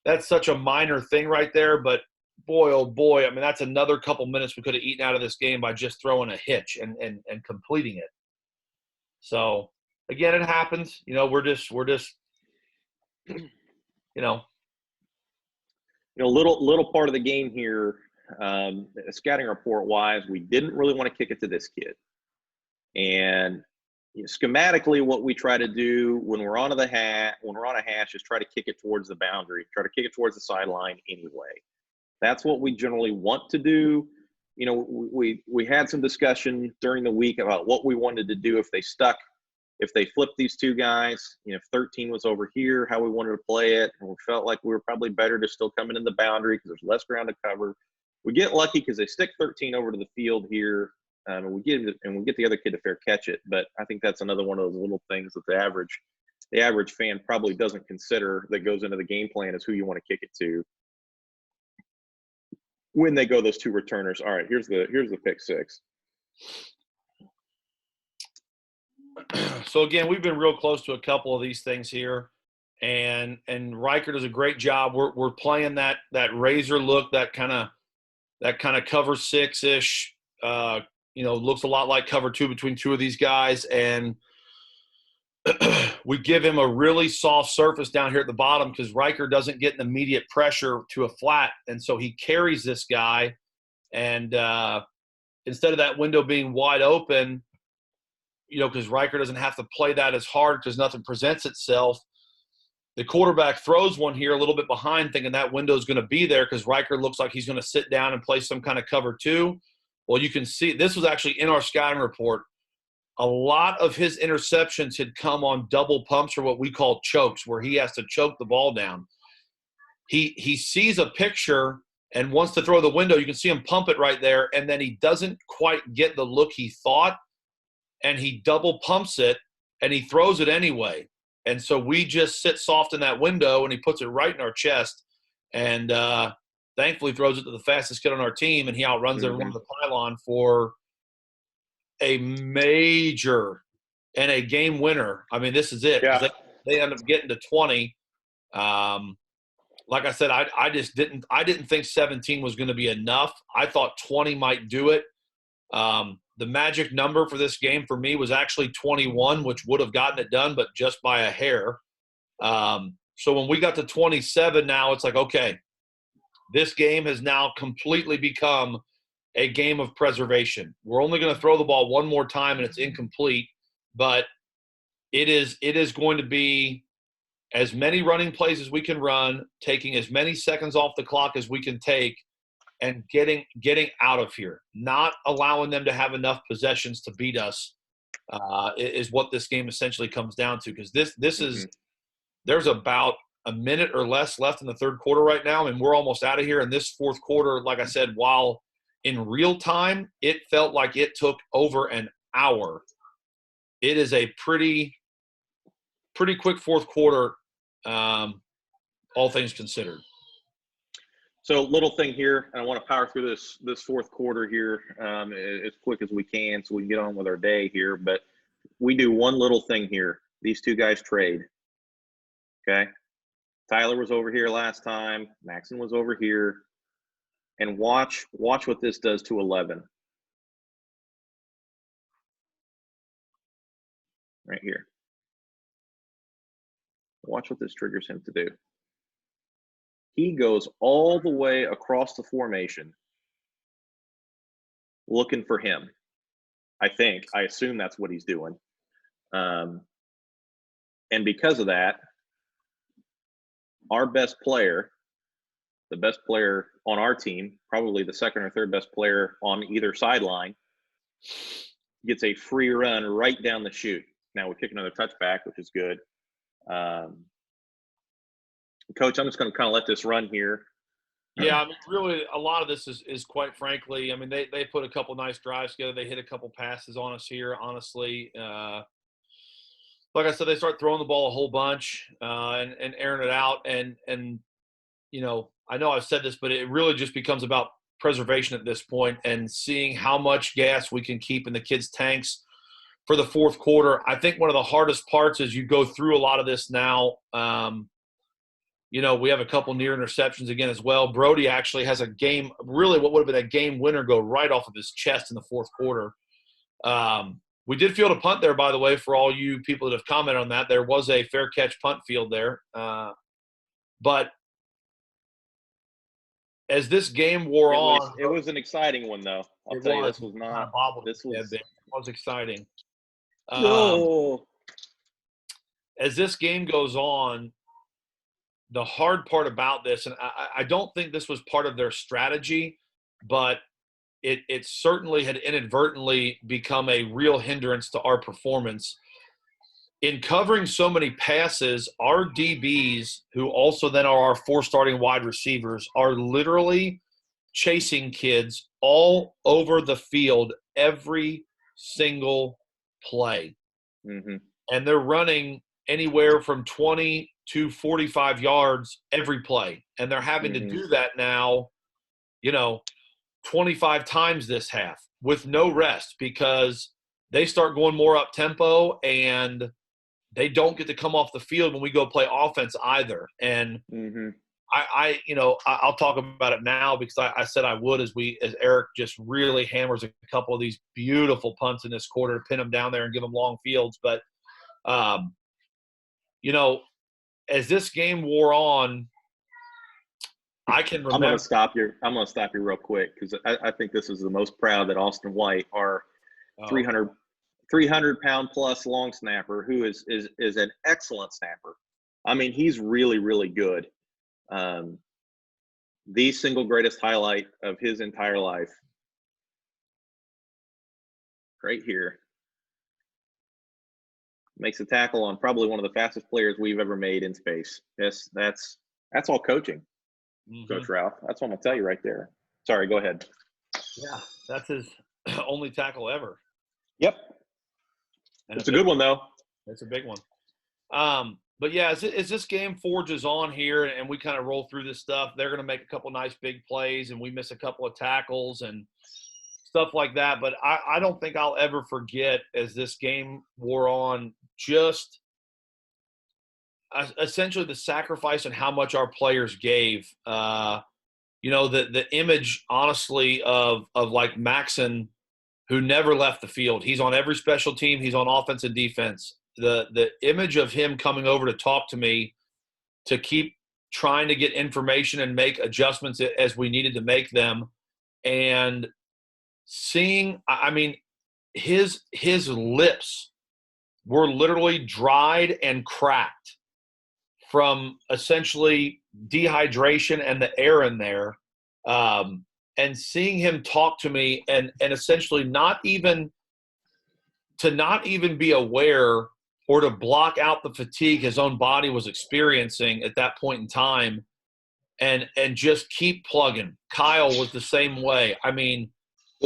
that's such a minor thing right there, but boy, oh boy, I mean, that's another couple minutes we could have eaten out of this game by just throwing a hitch and completing it. So, again, it happens. We're just little part of the game here, scouting report wise, we didn't really want to kick it to this kid. And schematically, what we try to do when we're on a hash is try to kick it towards the boundary, try to kick it towards the sideline anyway. That's what we generally want to do. We had some discussion during the week about what we wanted to do if they flipped these two guys, if 13 was over here, how we wanted to play it. And we felt like we were probably better to still come in the boundary because there's less ground to cover. We get lucky because they stick 13 over to the field here. And we get the other kid to fair catch it. But I think that's another one of those little things that the average fan probably doesn't consider that goes into the game plan is who you want to kick it to when they go those two returners. All right, here's the pick six. So again, we've been real close to a couple of these things here, and Riker does a great job. We're playing that razor look, that kind of cover six-ish. Looks a lot like cover two between two of these guys, and we give him a really soft surface down here at the bottom because Riker doesn't get an immediate pressure to a flat, and so he carries this guy, and instead of that window being wide open, because Riker doesn't have to play that as hard because nothing presents itself, the quarterback throws one here a little bit behind thinking that window is going to be there because Riker looks like he's going to sit down and play some kind of cover two. Well, you can see this was actually in our scouting report. A lot of his interceptions had come on double pumps or what we call chokes, where he has to choke the ball down. He sees a picture and wants to throw the window. You can see him pump it right there, and then he doesn't quite get the look he thought, and he double pumps it, and he throws it anyway. And so we just sit soft in that window, and he puts it right in our chest, and thankfully throws it to the fastest kid on our team, and he outruns everyone on the pylon for a major and a game winner. I mean, this is it. Yeah. They end up getting to 20. Like I said, I didn't think 17 was going to be enough. I thought 20 might do it. The magic number for this game for me was actually 21, which would have gotten it done, but just by a hair. So when we got to 27 now, it's like, okay, this game has now completely become a game of preservation. We're only going to throw the ball one more time and it's incomplete, but it is going to be as many running plays as we can run, taking as many seconds off the clock as we can take, and getting out of here. Not allowing them to have enough possessions to beat us is what this game essentially comes down to. Because this is there's about a minute or less left in the third quarter right now, and we're almost out of here. And this fourth quarter, like I said, while in real time it felt like it took over an hour, it is a pretty quick fourth quarter, all things considered. So little thing here, and I want to power through this fourth quarter here as quick as we can so we can get on with our day here. But we do one little thing here. These two guys trade. Okay? Tyler was over here last time. Maxon was over here. And watch what this does to 11. Right here. Watch what this triggers him to do. He goes all the way across the formation looking for him. I assume that's what he's doing. And because of that, our best player, the best player on our team, probably the second or third best player on either sideline, gets a free run right down the chute. Now we kick another touchback, which is good. Coach, I'm just going to kind of let this run here. Yeah, I mean, really, a lot of this is quite frankly, I mean, they put a couple nice drives together. They hit a couple passes on us here, honestly. Like I said, they start throwing the ball a whole bunch and airing it out. And I know I've said this, but it really just becomes about preservation at this point and seeing how much gas we can keep in the kids' tanks for the fourth quarter. I think one of the hardest parts is you go through a lot of this now. We have a couple near interceptions again as well. Brody actually has a game, really what would have been a game winner go right off of his chest in the fourth quarter. We did field a punt there, by the way, for all you people that have commented on that. There was a fair catch punt field there. But as this game wore on. It was an exciting one, though. I'll tell you, this was not. This was. It was exciting. No. As this game goes on, the hard part about this, and I don't think this was part of their strategy, but it certainly had inadvertently become a real hindrance to our performance. In covering so many passes, our DBs, who also then are our 4 starting wide receivers, are literally chasing kids all over the field every single play. Mm-hmm. And they're running anywhere from 20 to 45 yards every play. And they're having to do that now, 25 times this half with no rest because they start going more up tempo and they don't get to come off the field when we go play offense either. And I'll talk about it now because I said I would as Eric just really hammers a couple of these beautiful punts in this quarter to pin them down there and give them long fields. But, as this game wore on, I can remember. I'm going to stop you real quick because I think this is the most proud that Austin White, our 300-pound plus long snapper, who is an excellent snapper. I mean, he's really, really good. The single greatest highlight of his entire life, right here, makes a tackle on probably one of the fastest players we've ever made in space. Yes, that's all coaching, Coach Ralph. That's what I'm gonna tell you right there. Sorry, go ahead. Yeah, that's his only tackle ever. Yep. And it's a good one, though. It's a big one. But, yeah, as this game forges on here and we kind of roll through this stuff, they're going to make a couple nice big plays and we miss a couple of tackles and stuff like that. But I don't think I'll ever forget as this game wore on just essentially the sacrifice and how much our players gave. The image, honestly, of like Maxon, who never left the field. He's on every special team. He's on offense and defense. The image of him coming over to talk to me to keep trying to get information and make adjustments as we needed to make them. And seeing, I mean, his lips were literally dried and cracked from essentially dehydration and the air in there. And seeing him talk to me and essentially not even be aware or to block out the fatigue his own body was experiencing at that point in time and just keep plugging. Kyle was the same way. I mean,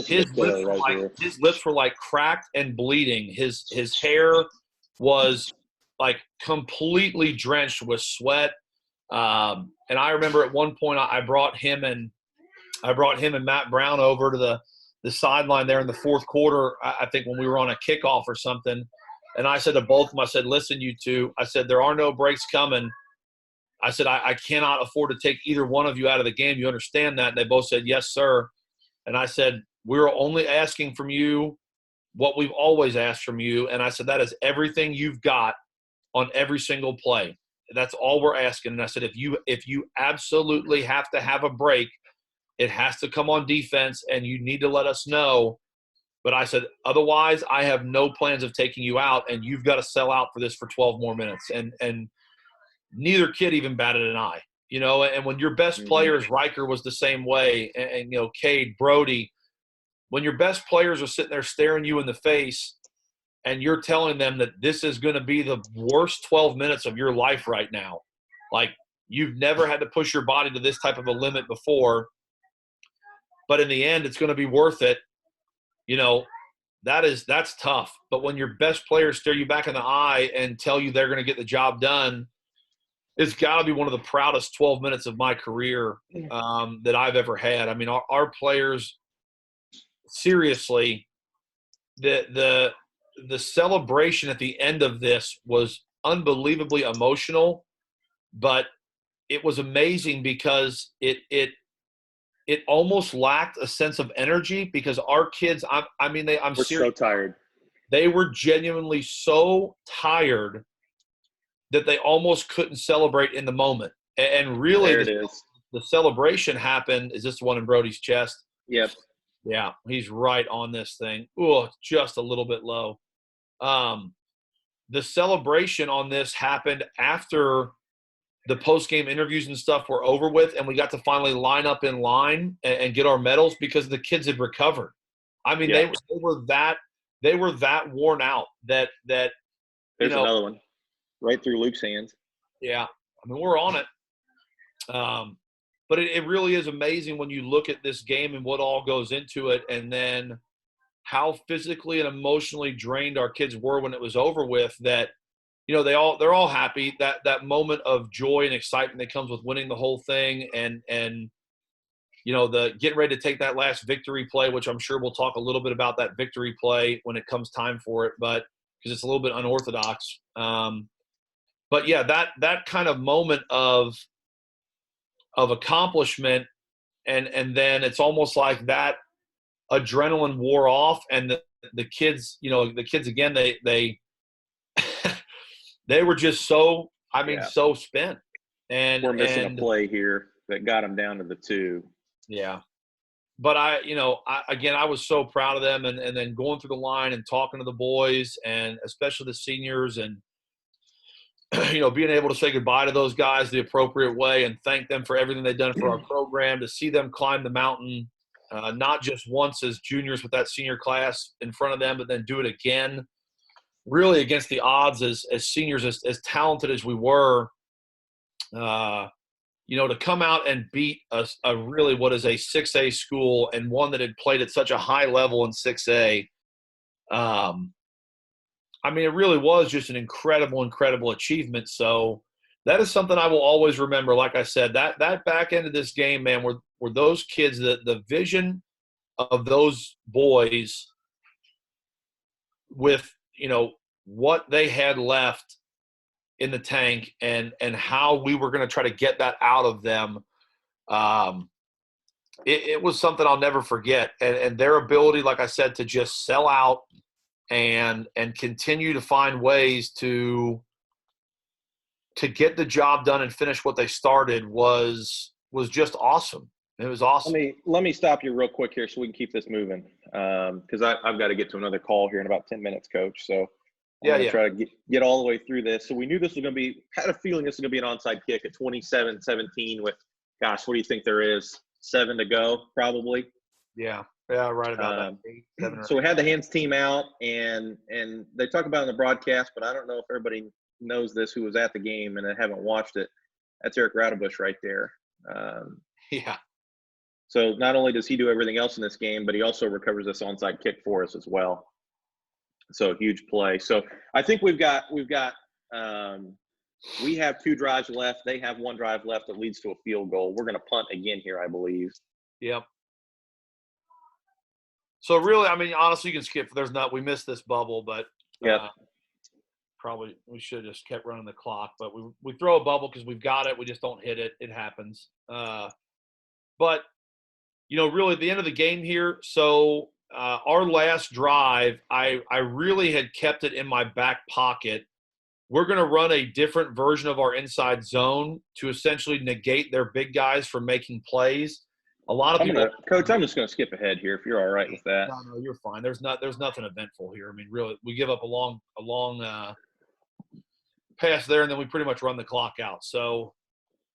his lips were like cracked and bleeding. His hair was like completely drenched with sweat. And I remember at one point I brought him and Matt Brown over to the sideline there in the fourth quarter, I think when we were on a kickoff or something. And I said to both of them, I said, listen, you two, I said, there are no breaks coming. I said, I cannot afford to take either one of you out of the game. You understand that? And they both said, yes, sir. And I said, we're only asking from you what we've always asked from you. And I said, that is everything you've got on every single play. That's all we're asking. And I said, if you absolutely have to have a break, it has to come on defense, and you need to let us know. But I said, otherwise, I have no plans of taking you out, and you've got to sell out for this for 12 more minutes. And neither kid even batted an eye, And when your best players, Riker was the same way, and Cade, Brody, when your best players are sitting there staring you in the face, and you're telling them that this is going to be the worst 12 minutes of your life right now. Like, you've never had to push your body to this type of a limit before, but in the end, it's going to be worth it. That's tough. But when your best players stare you back in the eye and tell you they're going to get the job done, it's got to be one of the proudest 12 minutes of my career that I've ever had. I mean, our players, seriously, the celebration at the end of this was unbelievably emotional, but it was amazing because it almost lacked a sense of energy because our kids, I'm We're serious. So tired. They were genuinely so tired that they almost couldn't celebrate in the moment. And really, There it is. The celebration happened. Is this the one in Brody's chest? Yep. Yeah, he's right on this thing. Oh, just a little bit low. The celebration on this happened after the post-game interviews and stuff were over with, and we got to finally line up in line and get our medals because the kids had recovered. I mean, Yeah. they were that worn out that There's another one right through Luke's hands. Yeah, I mean, we're on it. But it really is amazing when you look at this game and what all goes into it, and then how physically and emotionally drained our kids were when it was over with. That they're all happy. That moment of joy and excitement that comes with winning the whole thing, and the getting ready to take that last victory play, which I'm sure we'll talk a little bit about that victory play when it comes time for it, but because it's a little bit unorthodox. But yeah, that kind of moment of accomplishment, and then it's almost like that adrenaline wore off, and the kids again, they they were just so so spent. And we're missing a play here that got them down to the 2. Yeah. But I was so proud of them, and then going through the line and talking to the boys, and especially the seniors, and being able to say goodbye to those guys the appropriate way and thank them for everything they've done for our program, to see them climb the mountain, not just once as juniors with that senior class in front of them, but then do it again, really against the odds as seniors, as talented as we were, to come out and beat a really what is a 6A school, and one that had played at such a high level in 6A. It really was just an incredible achievement. So that is something I will always remember. Like I said, that back end of this game, man, were those kids, the vision of those boys with, what they had left in the tank, and how we were going to try to get that out of them. It was something I'll never forget. And their ability, like I said, to just sell out and continue to find ways to get the job done and finish what they started was just awesome. It was awesome. Let me stop you real quick here so we can keep this moving, because I've got to get to another call here in about 10 minutes, Coach. So I'm going to try to get all the way through this. So we knew this was going to be – had a feeling this was going to be an onside kick at 27-17 with, gosh, what do you think there is? 7 to go probably? Yeah. Yeah, right about that. So we had the hands team out, and they talk about it on the broadcast, but I don't know if everybody knows this who was at the game and haven't watched it. That's Eric Radebush right there. Yeah. So not only does he do everything else in this game, but he also recovers this onside kick for us as well. So huge play. So I think we have 2 drives left. They have 1 drive left that leads to a field goal. We're going to punt again here, I believe. Yep. So really, honestly, you can skip. We missed this bubble, but probably we should have just kept running the clock. But we throw a bubble because we've got it. We just don't hit it. It happens. But really at the end of the game here. So our last drive, I really had kept it in my back pocket. We're going to run a different version of our inside zone to essentially negate their big guys from making plays. A lot of people, Coach, I'm just going to skip ahead here if you're all right with that. No, you're fine. There's nothing eventful here. Really, we give up a long pass there, and then we pretty much run the clock out. So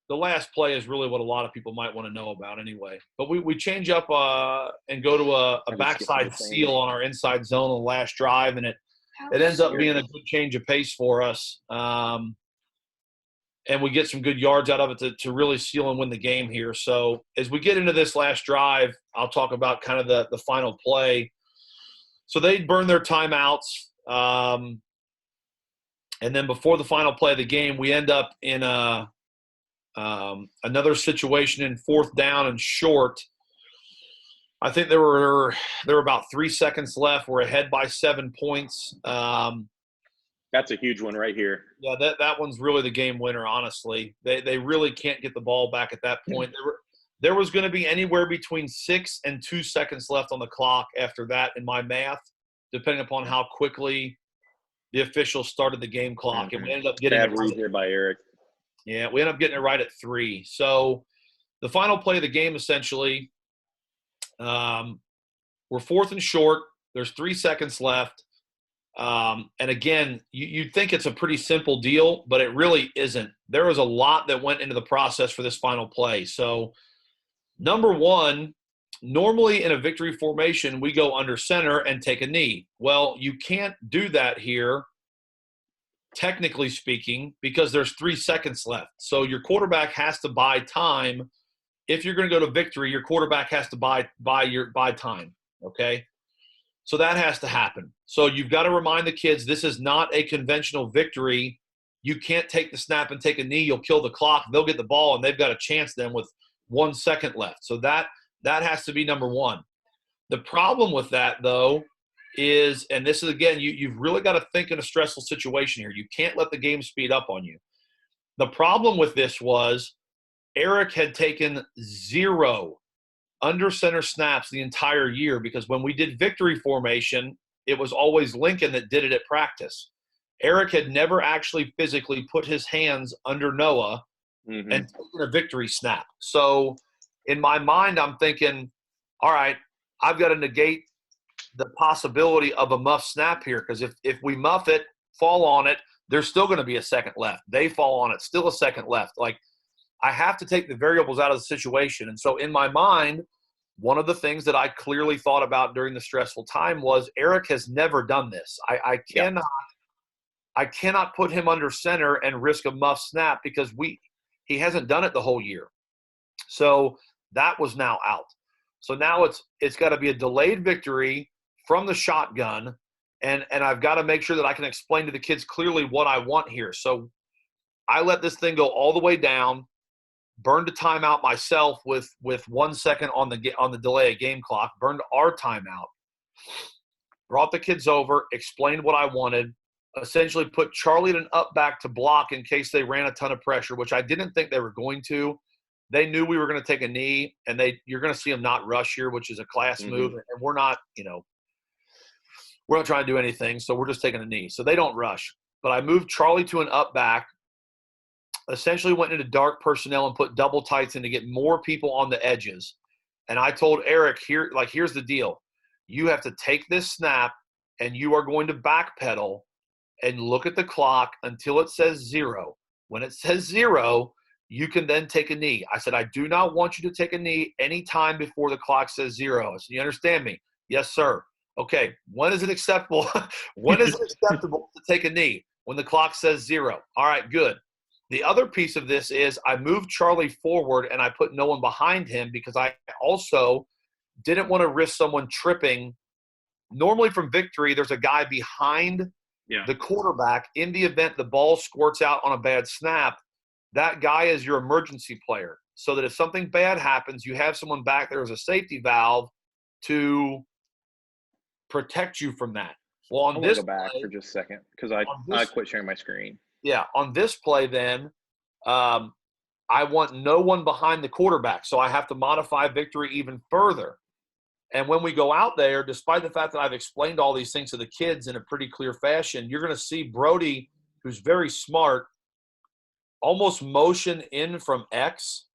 the last play is really what a lot of people might want to know about anyway. But we change up and go to a backside seal on our inside zone on the last drive, and it ends up being a good change of pace for us. And we get some good yards out of it to really seal and win the game here. So as we get into this last drive, I'll talk about kind of the final play. So they burn their timeouts. And then before the final play of the game, we end up in another situation in 4th down and short. I think there were about 3 seconds left. We're ahead by 7 points. That's a huge one right here. Yeah, that one's really the game winner, honestly. They really can't get the ball back at that point. There was going to be anywhere between 6 and 2 seconds left on the clock after that in my math, depending upon how quickly the officials started the game clock. And we ended up getting bad read here by Eric. Yeah, we ended up getting it right at 3. So the final play of the game, essentially, we're 4th and short. There's 3 seconds left. And again, you'd think it's a pretty simple deal, but it really isn't. There was a lot that went into the process for this final play. So, number one, normally in a victory formation, we go under center and take a knee. Well, you can't do that here, technically speaking, because there's 3 seconds left. So your quarterback has to buy time. If you're going to go to victory, your quarterback has to buy time, okay? So that has to happen. So you've got to remind the kids this is not a conventional victory. You can't take the snap and take a knee. You'll kill the clock. They'll get the ball, and they've got a chance then with 1 second left. So that has to be number one. The problem with that, though, is, and this is, again, you've really got to think in a stressful situation here. You can't let the game speed up on you. The problem with this was Eric had taken 0 under center snaps the entire year, because when we did victory formation, it was always Lincoln that did it at practice. Eric had never actually physically put his hands under Noah and taken a victory snap. So in my mind, I'm thinking, all right, I've got to negate the possibility of a muff snap here, because if we muff it, fall on it, there's still going to be a second left. They fall on it, still a second left. Like, I have to take the variables out of the situation. And so in my mind, one of the things that I clearly thought about during the stressful time was Eric has never done this. I cannot put him under center and risk a muff snap, because he hasn't done it the whole year. So that was now out. So now it's got to be a delayed victory from the shotgun, and I've got to make sure that I can explain to the kids clearly what I want here. So I let this thing go all the way down, burned a timeout myself with 1 second on the delay of game clock, burned our timeout, brought the kids over, explained what I wanted, essentially put Charlie in an up back to block in case they ran a ton of pressure, which I didn't think they were going to. They knew we were going to take a knee, and you're going to see them not rush here, which is a class move, and we're not trying to do anything, so we're just taking a knee. So they don't rush. But I moved Charlie to an up back, essentially went into dark personnel and put double tights in to get more people on the edges. And I told Eric, here's the deal. You have to take this snap, and you are going to backpedal and look at the clock until it says 0. When it says 0, you can then take a knee. I said, I do not want you to take a knee any time before the clock says 0. I said, you understand me? Yes, sir. Okay, when is it acceptable? When is it acceptable to take a knee? When the clock says 0. All right, good. The other piece of this is I moved Charlie forward and I put no one behind him, because I also didn't want to risk someone tripping. Normally from victory, there's a guy behind the quarterback in the event the ball squirts out on a bad snap. That guy is your emergency player, so that if something bad happens, you have someone back there as a safety valve to protect you from that. Well, on this go back for just a second, because I quit sharing my screen. Yeah, on this play then, I want no one behind the quarterback, so I have to modify victory even further. And when we go out there, despite the fact that I've explained all these things to the kids in a pretty clear fashion, you're going to see Brody, who's very smart, almost motion in from X,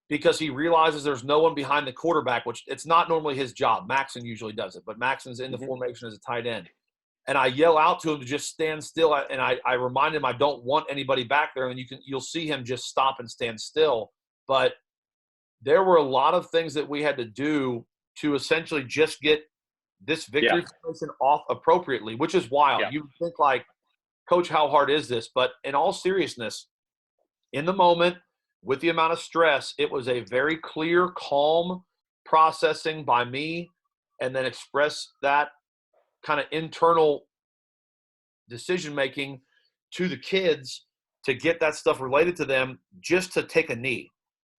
because he realizes there's no one behind the quarterback, which it's not normally his job. Maxon usually does it, but Maxon's in the formation as a tight end. And I yell out to him to just stand still, and I remind him I don't want anybody back there, and you'll see him just stop and stand still. But there were a lot of things that we had to do to essentially just get this victory formation off appropriately, which is wild. Yeah. You think like, Coach, how hard is this? But in all seriousness, in the moment, with the amount of stress, it was a very clear, calm processing by me, and then express that kind of internal decision-making to the kids to get that stuff related to them, just to take a knee.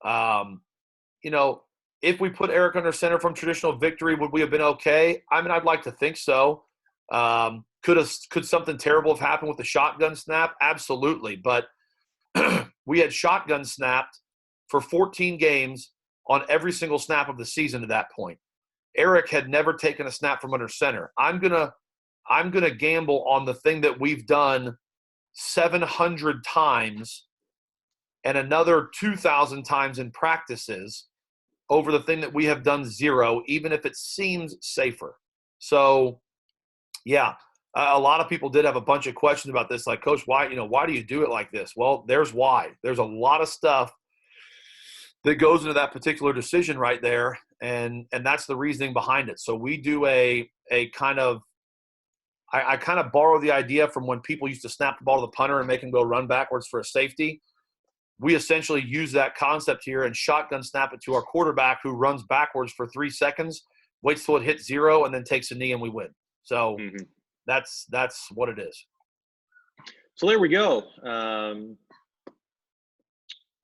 You know, if we put Eric under center from traditional victory, would we have been okay? I mean, I'd like to think so. Could something terrible have happened with the shotgun snap? Absolutely. But we had shotgun snapped for 14 games on every single snap of the season to that point. Eric had never taken a snap from under center. I'm gonna gamble on the thing that we've done 700 times and another 2,000 times in practices over the thing that we have done 0, even if it seems safer. So, yeah, a lot of people did have a bunch of questions about this, like, Coach, why do you do it like this? Well, there's why. There's a lot of stuff that goes into that particular decision right there, and that's the reasoning behind it. So we do a kind of – I kind of borrow the idea from when people used to snap the ball to the punter and make him go run backwards for a safety. We essentially use that concept here and shotgun snap it to our quarterback, who runs backwards for 3 seconds, waits till it hits 0, and then takes a knee, and we win. So that's what it is. So there we go.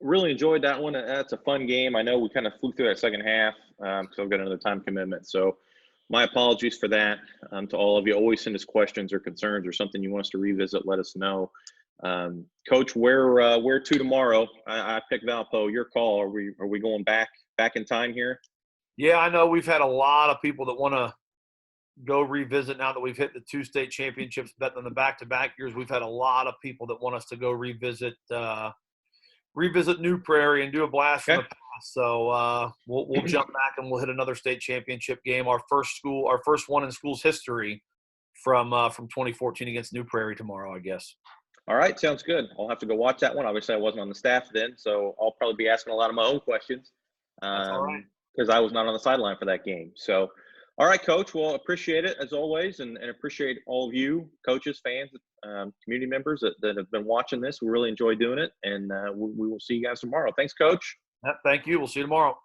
Really enjoyed that one. That's a fun game. I know we kind of flew through that second half because I've got another time commitment. So my apologies for that to all of you. Always send us questions or concerns or something you want us to revisit. Let us know. Coach, where to tomorrow? I picked Valpo. Your call. Are we going back in time here? Yeah, I know we've had a lot of people that want to go revisit now that we've hit the 2 state championships, bet on the back-to-back years. We've had a lot of people that want us to go revisit New Prairie and do a blast from the past. So we'll jump back and we'll hit another state championship game. Our first one in school's history from 2014 against New Prairie tomorrow, I guess. All right, sounds good. I'll have to go watch that one. Obviously, I wasn't on the staff then, so I'll probably be asking a lot of my own questions. That's all right. Because I was not on the sideline for that game. So, all right, Coach. Well, appreciate it as always, and appreciate all of you, coaches, fans, community members that have been watching this. We really enjoy doing it, and we will see you guys tomorrow. Thanks, Coach. Thank you. We'll see you tomorrow.